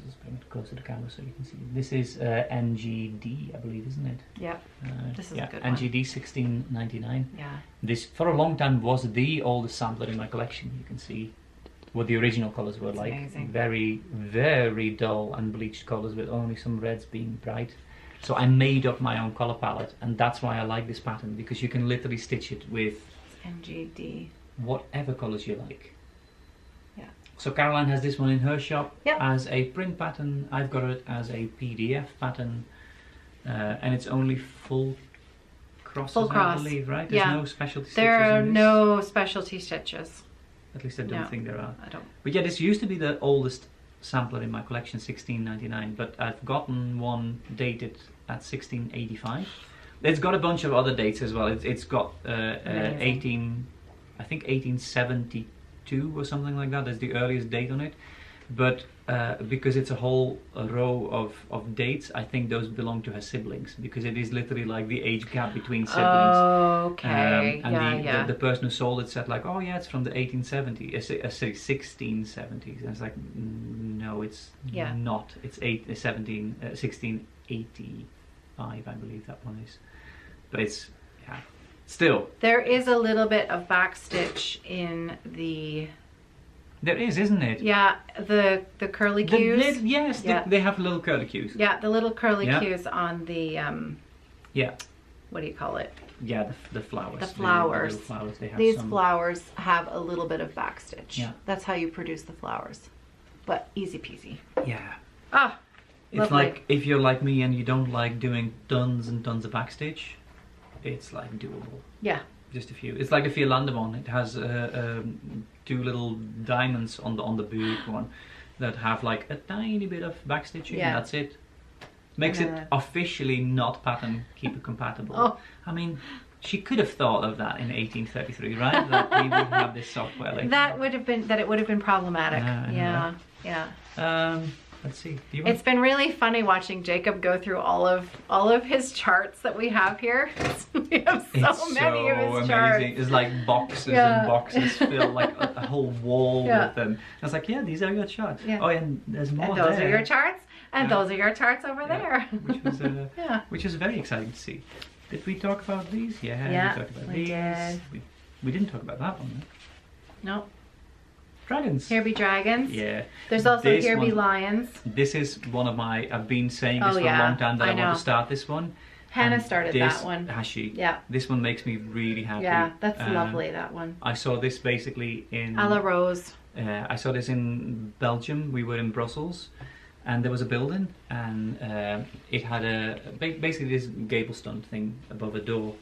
just bring it closer to the camera so you can see. This is NGD, I believe, isn't it? Yeah. This is a good NGD 1699. Yeah. This, for a long time, was the oldest sampler in my collection. You can see what the original colours were like. Amazing. Very, very dull and bleached colours with only some reds being bright. So I made up my own colour palette, and that's why I like this pattern, because you can literally stitch it with NGD. Whatever colours you like. Yeah. So Caroline has this one in her shop Yep. as a print pattern. I've got it as a PDF pattern, and it's only full crosses, Full cross. I believe, right? Yeah. There's no specialty stitches There are in this. no specialty stitches. At least I don't think there are. I don't. But yeah, this used to be the oldest sampler in my collection, 1699, but I've gotten one dated at 1685. It's got a bunch of other dates as well. It's got 1872 or something like that. That's the earliest date on it. But because it's a whole row of dates, I think those belong to her siblings, because it is literally like the age gap between siblings. Okay. And the person who sold it said like, oh yeah, it's from the 1670s. And it's like, no, it's not. It's 1685, I believe that one is. But it's, yeah, still. There is a little bit of backstitch in the... There is, isn't it? Yeah, the curly cues. Yes, they have little curly cues. Yeah, the little curly cues on the yeah. What do you call it? Yeah, the flowers. The flowers. The little flowers. They have These flowers have a little bit of backstitch. Yeah. That's how you produce the flowers. But easy peasy. Yeah. Ah, it's lovely. like if you're like me and you don't like doing tons and tons of backstitch, it's like doable. Yeah. Just a few. It's like the Vierlande one. It has two little diamonds on the big one that have like a tiny bit of backstitching. Yeah. And that's it. Makes it officially not pattern keeper compatible. Oh. I mean, she could have thought of that in 1833, right? That we would have this software like that. Would have been it would have been problematic. Yeah. Let's see. It's been really funny watching Jacob go through all of his charts that we have here. We have so many of his charts. It's like boxes and boxes filled, like a whole wall with them. I was like, yeah, these are your charts. Yeah. Oh, and there's more. And those are your charts, and those are your charts over there. Which was very exciting to see. Did we talk about these? Yeah, Yeah, we talked about we these. did. We didn't talk about that one. Though. Nope. Dragons. Here be dragons. Yeah. There's also This here be one- lions. This is one of my. I've been saying this Oh, for yeah, a long time that I I want know. to start this one. Hannah And started this, that one. Has she? Yeah. This one makes me really happy. Yeah, that's lovely, that one. I saw this basically in. A la Rose. I saw this in Belgium. We were in Brussels, and there was a building, and it had basically this gable stone thing above a door,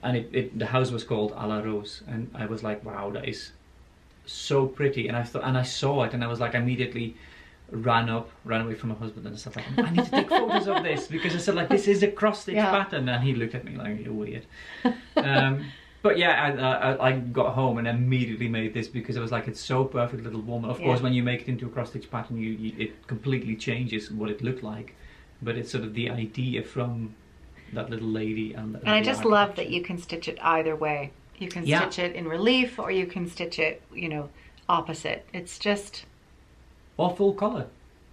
and the house was called A la Rose, and I was like, wow, that is so pretty. And I saw it, and I was like, immediately ran away from my husband and stuff like, I need to take photos of this, because I said like, this is a cross stitch pattern, and he looked at me like, you're weird. But yeah, I got home and immediately made this, because I was like, it's so perfect, little woman. Of course, when you make it into a cross stitch pattern, it completely changes what it looked like, but it's sort of the idea from that little lady. And I just love that you can stitch it either way. You can stitch it in relief, or you can stitch it, you know, opposite. It's just... Or full colour,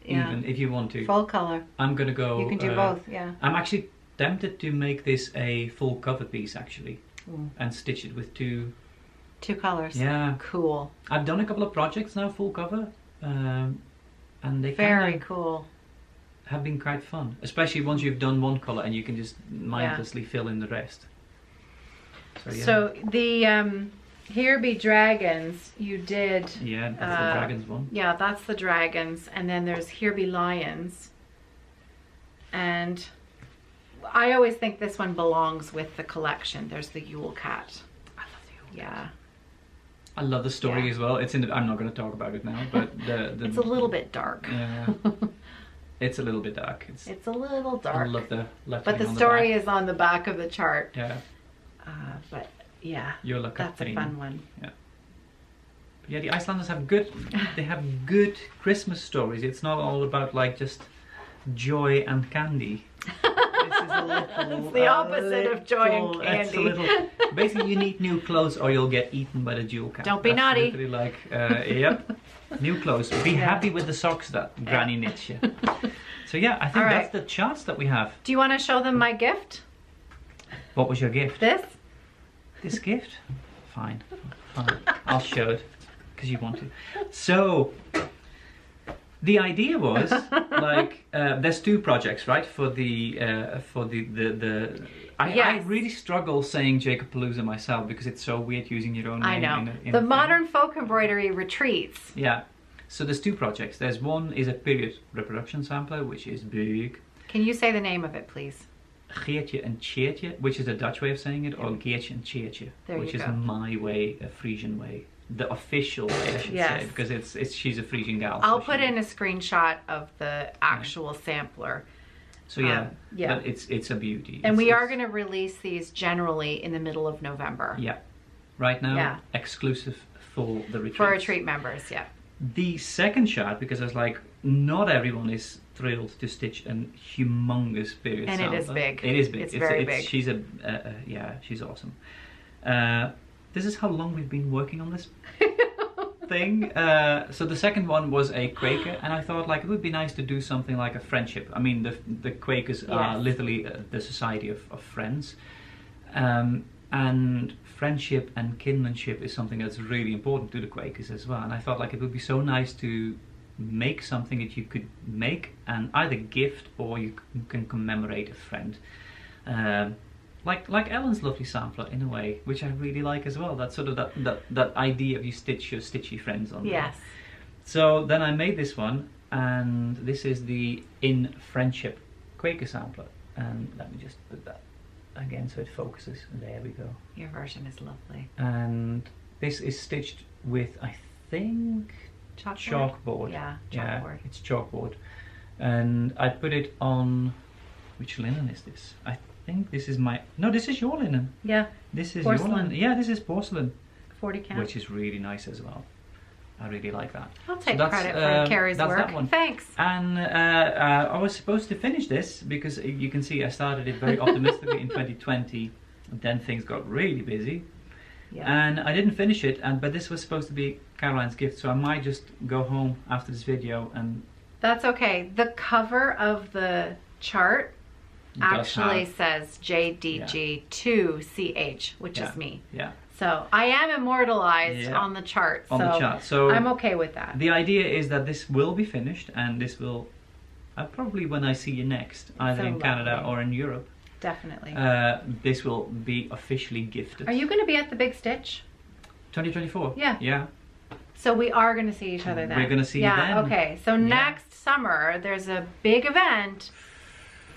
even, if you want to. Full colour. I'm going to go... You can do both, yeah. I'm actually tempted to make this a full cover piece, actually. And stitch it with two colours. Yeah. Cool. I've done a couple of projects now, full cover. And they very cool. Have been quite fun. Especially once you've done one colour and you can just mindlessly fill in the rest. So, yeah. So the... Here be dragons, you did... Yeah, that's the dragons one. Yeah, that's the dragons. And then there's here be lions. And I always think this one belongs with the collection. There's the Yule cat. I love the Yule cat. I love the story as well. It's in. I'm not going to talk about it now, but the it's a little bit dark. Yeah, it's a little bit dark. It's a little dark. I love the lettering. But the story is on the back of the chart. Yeah. But yeah, that's a fun one. Yeah. But yeah, the Icelanders have good. They have good Christmas stories. It's not all about like just joy and candy. This is a little. It's the opposite of joy and candy. Basically, you need new clothes or you'll get eaten by the Yule cat. Don't be naughty. Literally like, yep, new clothes. Be happy with the socks that Granny knits you. So yeah, I think that's the charts that we have. Do you want to show them my gift? What was your gift? This? This gift? Fine. I'll show it because you want to. So the idea was like there's two projects, right? For the I really struggle saying Jacob Palooza myself because it's so weird using your own name. I know. In the Modern Folk Embroidery Retreats. Yeah. So there's two projects. There's one is a period reproduction sampler, which is big. Can you say the name of it, please? Geertje and Tjeertje, which is a Dutch way of saying it, or Geertje and Tjeertje, which is my way, a Frisian way. The official way, I should say, because she's a Frisian gal. I'll put in a screenshot of the actual sampler. So but it's a beauty. And we are going to release these generally in the middle of November. Yeah. Right now, exclusive for the retreat. For retreat members, yeah. The second shot, because I was like, not everyone is thrilled to stitch a humongous period and sampler. It is big. It is big. It's very big. She's she's awesome. This is how long we've been working on this thing. So the second one was a Quaker, and I thought like it would be nice to do something like a friendship. I mean, the Quakers are literally the society of friends. And friendship and kinship is something that's really important to the Quakers as well. And I thought like it would be so nice to make something that you could make and either gift or you can commemorate a friend. Like Ellen's lovely sampler in a way, which I really like as well. That sort of that idea of you stitch your stitchy friends on. Yes. There. So then I made this one, and this is the In Friendship Quaker sampler. And let me just put that again so it focuses. There we go. Your version is lovely. And this is stitched with, I think, chalkboard. Yeah, chalkboard. Yeah, it's chalkboard. And I put it on, which linen is this? I think this is this is your linen. Yeah. This is porcelain. your linen. Yeah, this is porcelain. 40 count. Which is really nice as well. I really like that. I'll take credit for Carrie's work. That one. Thanks. And I was supposed to finish this because you can see I started it very optimistically in 2020. Then things got really busy. Yeah. And I didn't finish it, but this was supposed to be Caroline's gift, so I might just go home after this video and... That's okay. The cover of the chart actually says JDG2CH, which is me. Yeah. So I am immortalized on the chart. So I'm okay with that. The idea is that this will be finished, and this will probably when I see you next, either in Canada or in Europe. Definitely. This will be officially gifted. Are you going to be at the Big Stitch? 2024. Yeah. Yeah. So we are going to see each other then. We're going to see you then. Yeah, okay. So next summer, there's a big event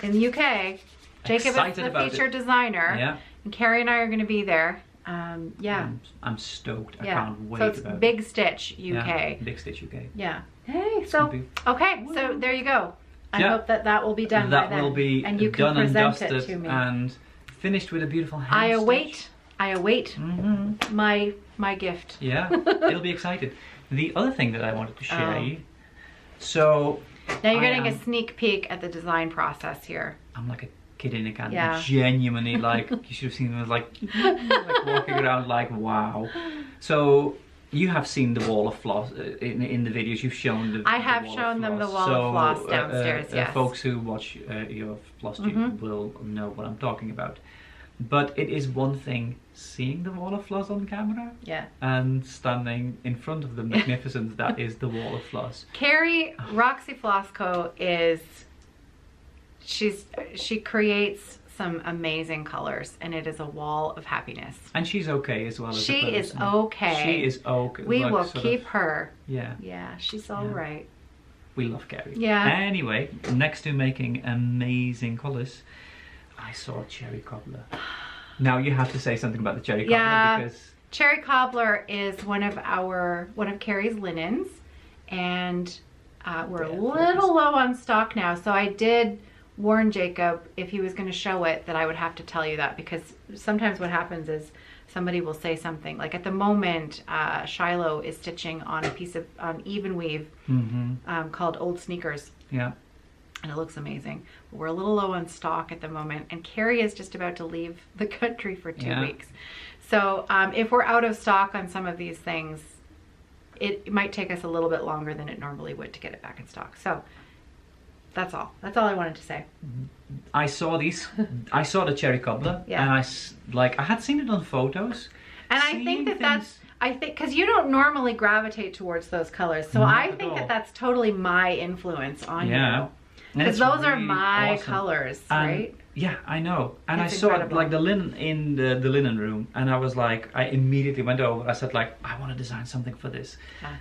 in the UK. Jacob is the featured designer. Yeah. And Carrie and I are going to be there. Yeah. I'm stoked. I can't wait. So it's Big Stitch, UK. Yeah, Big Stitch, UK. Yeah. Hey, so, okay. So there you go. I hope that will be done by then. That will be and you can done present and dusted it to me. and finished with a beautiful hand stitch. I await my gift. Yeah, it'll be exciting. The other thing that I wanted to share you. So now you're getting a sneak peek at the design process here. I'm like a kid in a candy. Yeah. Genuinely, like you should have seen them like walking around like wow. So you have seen the wall of floss in the videos. You've shown the. I have shown them the wall of floss downstairs. Yes. Folks who watch your Flosstube will know what I'm talking about. But it is one thing seeing the wall of floss on camera, and standing in front of the magnificence that is the wall of floss. Carrie Roxy Flossco she creates some amazing colors, and it is a wall of happiness. And she's okay as well. As she is okay. She is okay. We will keep her. Yeah. Yeah, she's all right. We love Carrie. Yeah. Anyway, next to making amazing colors, I saw a cherry cobbler. Now you have to say something about the cherry cobbler because cherry cobbler is one of Carrie's linens, and we're a little low on stock now. So I did warn Jacob if he was going to show it that I would have to tell you that, because sometimes what happens is somebody will say something like at the moment Shiloh is stitching on a piece of even weave called Old Sneakers. Yeah. And it looks amazing. But we're a little low on stock at the moment, and Carrie is just about to leave the country for 2 weeks. So if we're out of stock on some of these things, it might take us a little bit longer than it normally would to get it back in stock. So that's all. That's all I wanted to say. I saw these. I saw the cherry cobbler, and I had seen it on photos. And I think that's because you don't normally gravitate towards those colors, so I think that's totally my influence on you. Because those are my colors, right? Yeah, I know. And I saw it, like the linen in the linen room, and I was like, I immediately went over. I said like, I want to design something for this.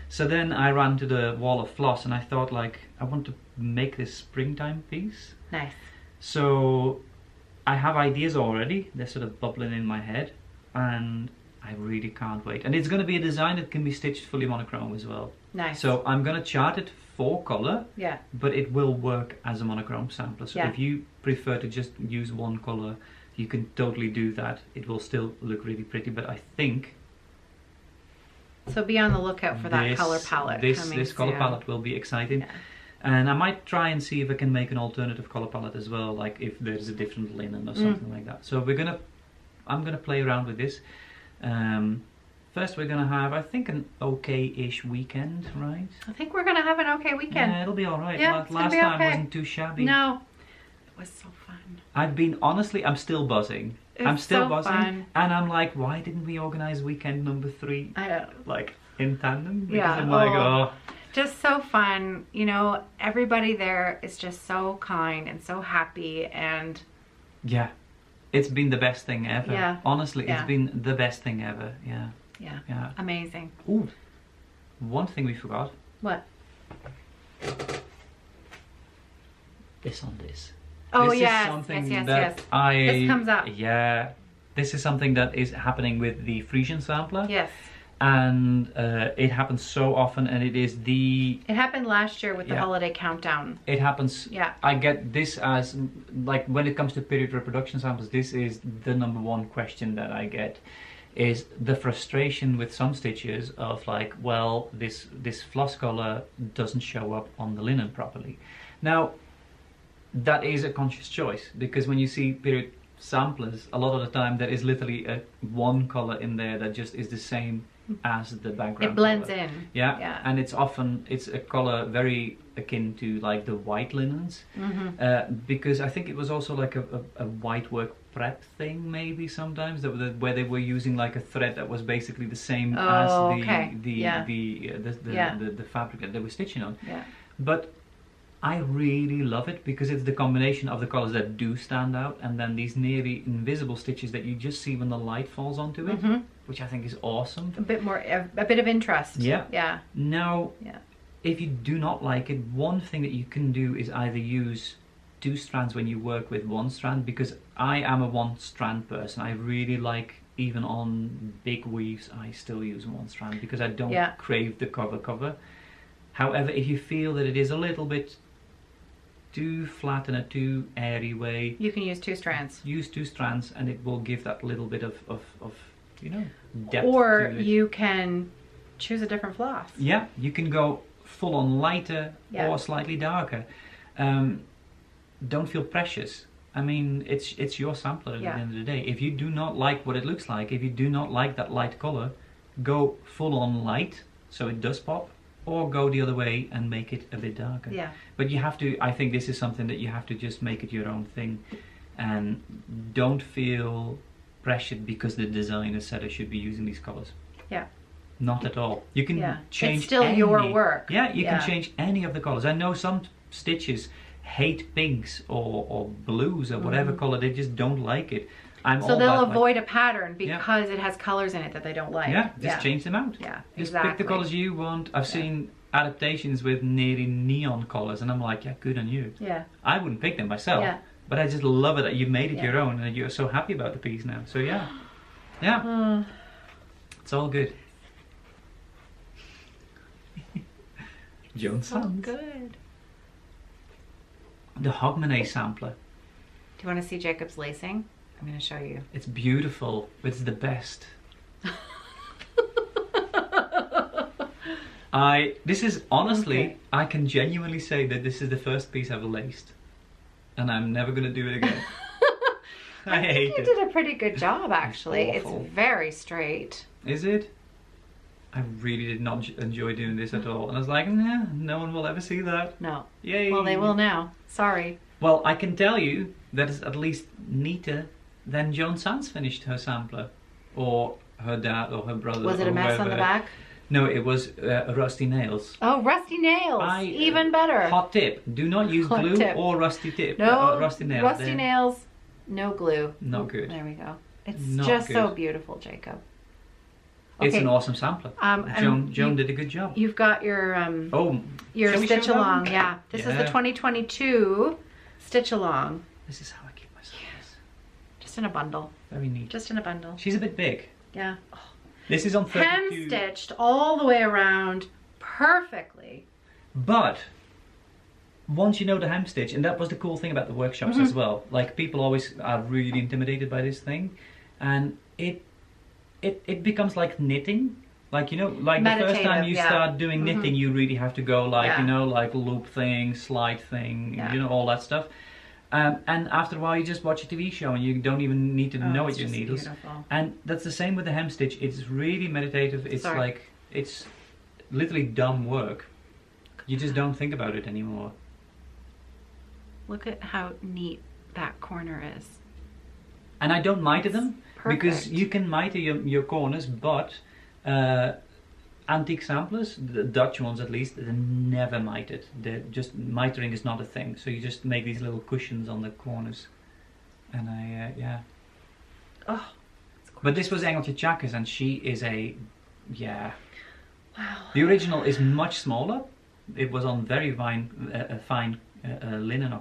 So then I ran to the wall of floss, and I thought like, I want to make this springtime piece. Nice. So I have ideas already. They're sort of bubbling in my head, and I really can't wait. And it's going to be a design that can be stitched fully monochrome as well. Nice. So I'm going to chart it for color, but it will work as a monochrome sampler. So if you prefer to just use one color, you can totally do that. It will still look really pretty, but I think... So be on the lookout for that color palette. This color palette will be exciting. Yeah. And I might try and see if I can make an alternative color palette as well, like if there's a different linen or something like that. So I'm gonna play around with this. First we're gonna have, I think, an okay-ish weekend, right? I think we're gonna have an okay weekend. Yeah, it'll be alright. Yeah, last time wasn't too shabby. No, it was so fun. I'm still buzzing. I'm still buzzing. Fun. And I'm like, why didn't we organize weekend number 3? I know. Like, in tandem? Because I'm like, just so fun. You know, everybody there is just so kind and so happy, and... Yeah. It's been the best thing ever. Yeah. Honestly, it's been the best thing ever. Yeah. Yeah. Amazing. Ooh. One thing we forgot. What? This on this. Oh, this yes. Is something Yes. This comes up. Yeah. This is something that is happening with the Frisian sampler. Yes. And it happens so often, and it is the... It happened last year with the holiday countdown. It happens... Yeah. I get this as, like, when it comes to period reproduction samples, this is the #1 question that I get, is the frustration with some stitches of like, well, this floss color doesn't show up on the linen properly. Now, that is a conscious choice, because when you see period samplers, a lot of the time there is literally one color in there that just is the same as the background. It blends color. in. Yeah. And it's often, it's a color very akin to like the white linens, because I think it was also like a white work prep thing maybe sometimes where they were using like a thread that was basically the same as the fabric that they were stitching on. Yeah. But I really love it because it's the combination of the colors that do stand out and then these nearly invisible stitches that you just see when the light falls onto it, which I think is awesome. A bit of interest. Yeah. Yeah. Now, if you do not like it, one thing that you can do is either use 2 strands when you work with 1 strand, because I am a 1 strand person. I really like, even on big weaves, I still use 1 strand because I don't crave the cover. However, if you feel that it is a little bit too flat in a too airy way, you can use 2 strands. Use 2 strands and it will give that little bit of you know, depth or to it. You can choose a different floss. Yeah, you can go full on lighter or slightly darker. Don't feel precious. I mean, it's your sampler at the end of the day. If you do not like what it looks like, if you do not like that light color, go full on light so it does pop, or go the other way and make it a bit darker. Yeah. But you have to, I think this is something that you have to just make it your own thing, and don't feel pressured because the designer said I should be using these colors. Yeah. Not at all. You can change. It's still your work. Yeah, you can change any of the colors. I know some stitches hate pinks or blues or whatever color. They just don't like it. So they'll avoid a pattern because it has colors in it that they don't like. Yeah, just change them out. Yeah, just pick the colors you want. I've seen adaptations with nearly neon colors, and I'm like, yeah, good on you. Yeah. I wouldn't pick them myself. Yeah. But I just love it that you made it your own, and you're so happy about the piece now. So yeah, it's all good. Joan Sands. So good. The Hogmanay sampler. Do you want to see Jacob's lacing? I'm going to show you. It's beautiful. It's the best. This is honestly, I can genuinely say that this is the first piece I've laced, and I'm never going to do it again. I hate it. You did a pretty good job, actually. It's very straight. Is it? I really did not enjoy doing this at all, and I was like, nah, no one will ever see that. No. Yay. Well, they will now. Sorry. Well, I can tell you that it's at least neater than Joan Sands finished her sampler, or her dad, or her brother. Was it a mess on the back? No, it was rusty nails. Oh, rusty nails! Even better. Hot tip: do not use glue or rusty tip. No, rusty nails. Rusty nails, no glue. Not good. There we go. It's not just good. So beautiful, Jacob. Okay. It's an awesome sampler. Joan did a good job. You've got your stitch along. Yeah, this is the 2022 stitch along. This is how I keep myself. Yes. Just in a bundle. Very neat. Just in a bundle. She's a bit big. Yeah. Oh. This is on 32. Hem stitched all the way around perfectly. But once you know the hem stitch, and that was the cool thing about the workshops as well. Like, people always are really intimidated by this thing, and it becomes like knitting. Like, you know, like the first time you start doing knitting, you really have to go like, you know, like loop thing, slide thing, you know, all that stuff. And after a while you just watch a TV show and you don't even need to know your needles. Beautiful. And that's the same with the hem stitch. It's really meditative. It's like, it's literally dumb work. You just don't think about it anymore. Look at how neat that corner is. And I don't miter them. Perfect. Because you can miter your corners, but antique samplers, the Dutch ones at least, they're never mitered. Mitering is not a thing. So you just make these little cushions on the corners. And Oh. But this was Engeltje Tjakkes, and she is wow. The original is much smaller. It was on very fine linen.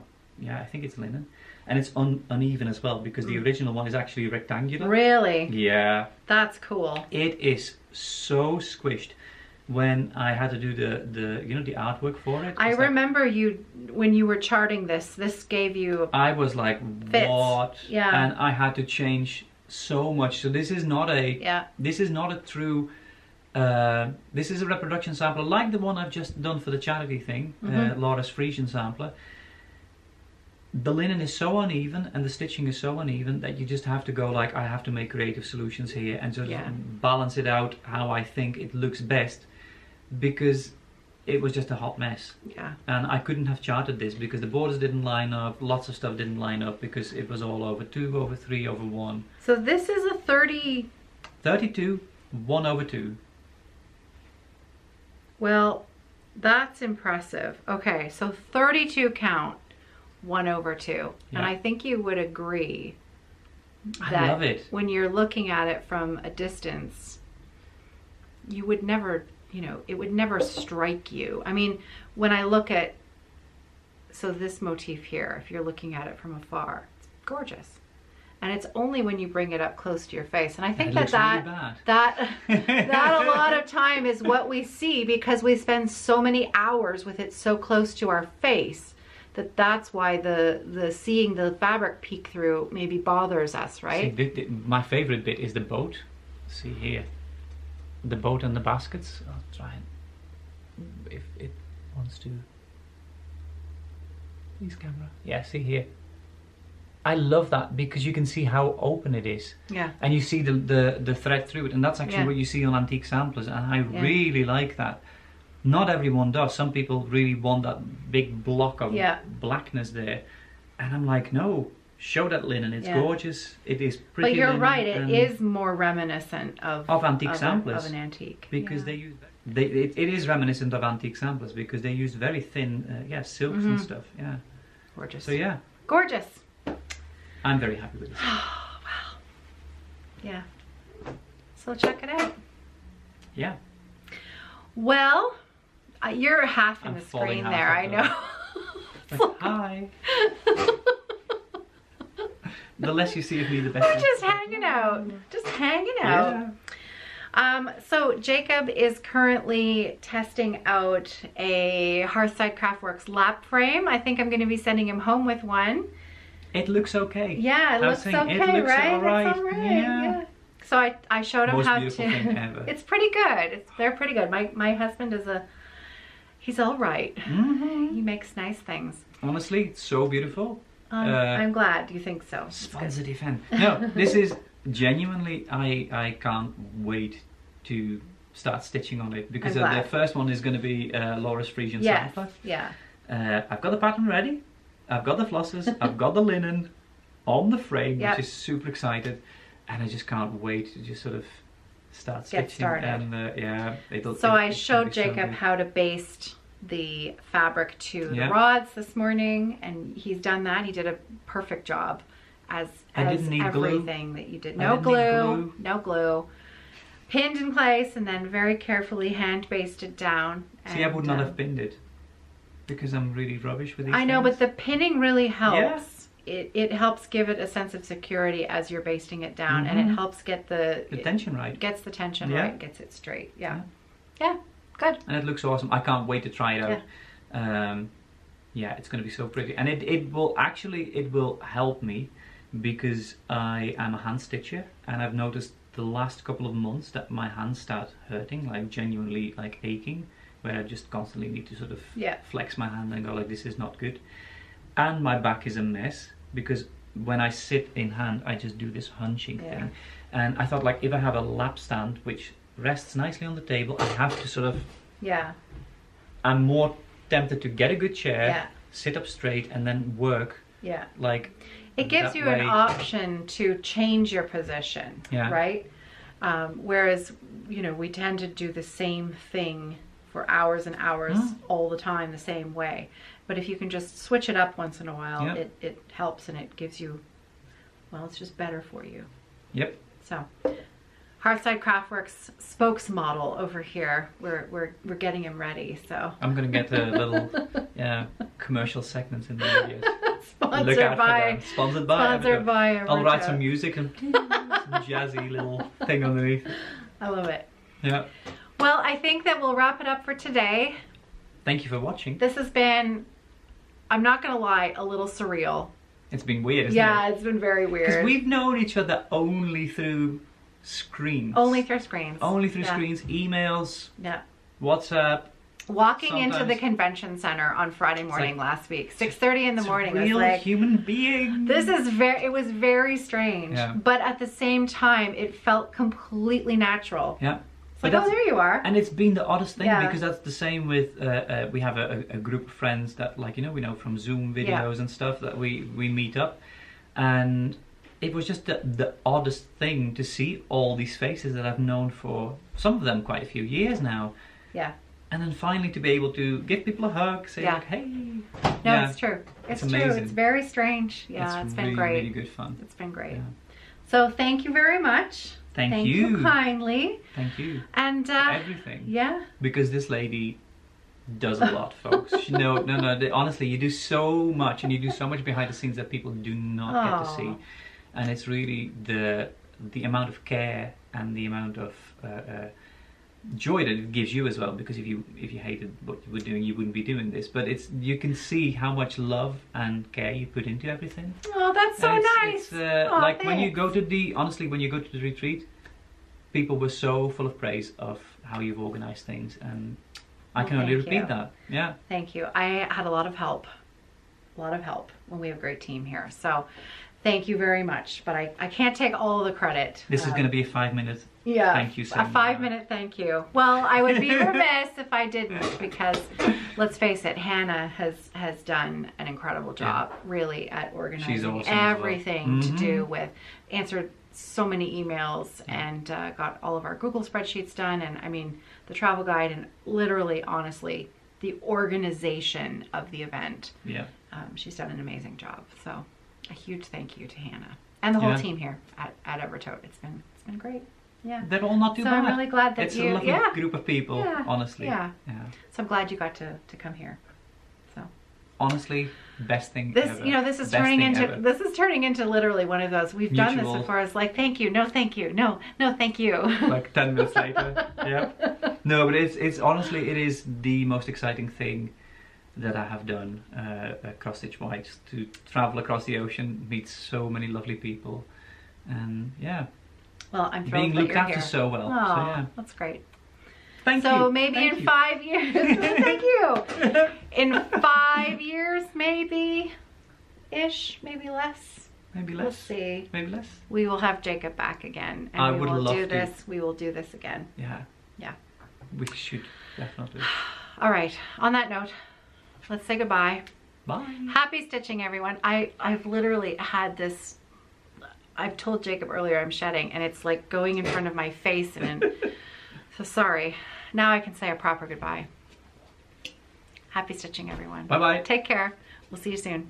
I think it's linen. And it's uneven as well, because the original one is actually rectangular. Really? Yeah. That's cool. It is so squished. When I had to do the artwork for it. I remember when you were charting this gave you I was like, fits. What? Yeah. And I had to change so much. So this is not a true this is a reproduction sampler like the one I've just done for the charity thing, Laura's Frisian sampler. The linen is so uneven and the stitching is so uneven that you just have to go like, I have to make creative solutions here and just balance it out how I think it looks best, because it was just a hot mess. Yeah. And I couldn't have charted this because the borders didn't line up, lots of stuff didn't line up because it was all over 2, over 3, over 1. So this is a 30... 32, 1 over 2. Well, that's impressive. Okay, so 32 count, 1 over 2. Yeah. And I think you would agree I that love it. when you're looking at it from a distance, you would never, you know, it would never strike you. I mean, when I look at, so this motif here, if you're looking at it from afar, it's gorgeous. And it's only when you bring it up close to your face. And I think that a lot of time is what we see because we spend so many hours with it so close to our face that's why the seeing the fabric peek through maybe bothers us, right? See, my favorite bit is the boat. See here, the boat and the baskets. I'll try and if it wants to. Please, camera. Yeah, see here. I love that because you can see how open it is. Yeah. And you see the thread through it, and that's actually what you see on antique samplers, and I really like that. Not everyone does. Some people really want that big block of blackness there. And I'm like, no, show that linen. It's gorgeous. It is pretty. But you're linen, right. It is more reminiscent of antique samplers. Of an antique. Because they use... it is reminiscent of antique samplers because they use very thin, silks and stuff. Yeah. Gorgeous. So yeah. Gorgeous. I'm very happy with this. Oh, wow. Yeah. So check it out. Yeah. Well, you're half in the screen there, I know. Like, hi. The less you see of me, the better. We're just hanging out. Just hanging out. Yeah. So Jacob is currently testing out a Hearthside Craftworks lap frame. I think I'm going to be sending him home with one. It looks okay. Yeah, it looks okay, it looks right? all right. It's all right. Yeah. So I showed him how to. Most beautiful thing ever. It's pretty good. They're pretty good. My husband is he's all right. He makes nice things. Honestly, it's so beautiful. I'm glad you think so. Sponsor defend. No, this is genuinely. I can't wait to start stitching on it because the first one is going to be Laura's Frisian sampler. Yeah. I've got the pattern ready. I've got the flossers. I've got the linen on the frame, which is super excited, and I just can't wait to just sort of start stitching. Get started. And So I showed Jacob how to baste the fabric to the rods this morning, and he's done that. He did a perfect job, as everything that you did. No glue, pinned in place, and then very carefully hand basted down. See, I would not have pinned it because I'm really rubbish with these I know, things. but the pinning really helps. Yeah. It helps give it a sense of security as you're basting it down, and it helps get the tension right. Gets the tension right, gets it straight. Yeah. Good. And it looks awesome. I can't wait to try it out. Yeah, it's going to be so pretty, and it will help me because I am a hand stitcher, and I've noticed the last couple of months that my hands start hurting, like genuinely like aching, where I just constantly need to sort of flex my hand and go like, this is not good. And my back is a mess because when I sit in hand, I just do this hunching thing. And I thought, like, if I have a lap stand which rests nicely on the table, I have to sort of... I'm more tempted to get a good chair, sit up straight, and then work. Like, it gives you an option to change your position, right? Whereas, you know, we tend to do the same thing for hours and hours all the time the same way. But if you can just switch it up once in a while, it helps, and it gives you, well, it's just better for you. Yep. So, Hearthside Craftworks spokesmodel over here. We're getting him ready. So I'm gonna get a little commercial segments in the videos. Sponsored by. I'll write some music and some jazzy little thing underneath. I love it. Yeah. Well, I think that we'll wrap it up for today. Thank you for watching. This has been, I'm not gonna lie, a little surreal. It's been weird, isn't it? Yeah, it's been very weird. Because we've known each other only through screens. Only through screens. Only through screens, emails, WhatsApp. Walking into the convention center on Friday morning last week, 6:30 in the morning. Real like, human being. This is it was very strange. But at the same time, it felt completely natural. Yeah. It's like, oh, there you are. And it's been the oddest thing, Yeah. because that's the same with, we have a group of friends that, like, you know, we know from Zoom videos and stuff, that we meet up. And it was just the oddest thing to see all these faces that I've known for, some of them, quite a few years now. Yeah. And then finally to be able to give people a hug, say like, hey. No, it's true. It's true. amazing. It's very strange. Yeah, it's been really, great. really good fun. It's been great. Yeah. So thank you very much. Thank you. kindly. Thank you. And for everything. Yeah. Because this lady does a lot, folks. No, honestly, you do so much, and you do so much behind the scenes that people do not get to see. And it's really the amount of care and the amount of joy that it gives you as well. Because if you hated what you were doing, you wouldn't be doing this. But you can see how much love and care you put into everything. Oh, that's so nice. Like when you go to when you go to the retreat, people were so full of praise of how you've organized things, and I can only repeat that. Yeah. Thank you. I had a lot of help when we have a great team here. So thank you very much. But I can't take all the credit. This is going to be a 5-minute thank you. A 5-minute thank you. Well, I would be remiss if I didn't, because let's face it, Hannah has done an incredible job, really, at organizing everything to do with, answered so many emails, and got all of our Google spreadsheets done, and I mean the travel guide, and literally, honestly, the organization of the event. Yeah. She's done an amazing job. So a huge thank you to Hannah and the whole team here at Evertote. It's been great. Yeah. They're all not too bad. So I'm really glad that it's a lovely group of people, honestly. Yeah. So I'm glad you got to come here. So honestly, best thing this ever. You know, this is turning into literally one of those, we've done this before. It's like, thank you, no thank you, no thank you. Like 10 minutes later. Yeah. No, but it's honestly, it is the most exciting thing that I have done cross-stitch-wise, to travel across the ocean, meet so many lovely people, and well, I'm thrilled being that looked you're after here. so well. Oh, so yeah, that's great. Thank you. So maybe in 5 years, thank you. In 5 years, maybe-ish, maybe less. Maybe less. We'll see. Maybe less. We will have Jacob back again, and we will do this. We will do this again. Yeah. Yeah. We should definitely. All right. On that note, let's say goodbye. Bye. Happy stitching, everyone. I've literally had this. I've told Jacob earlier I'm shedding, and it's like going in front of my face, and so sorry. Now I can say a proper goodbye. Happy stitching, everyone. Bye bye. Take care. We'll see you soon.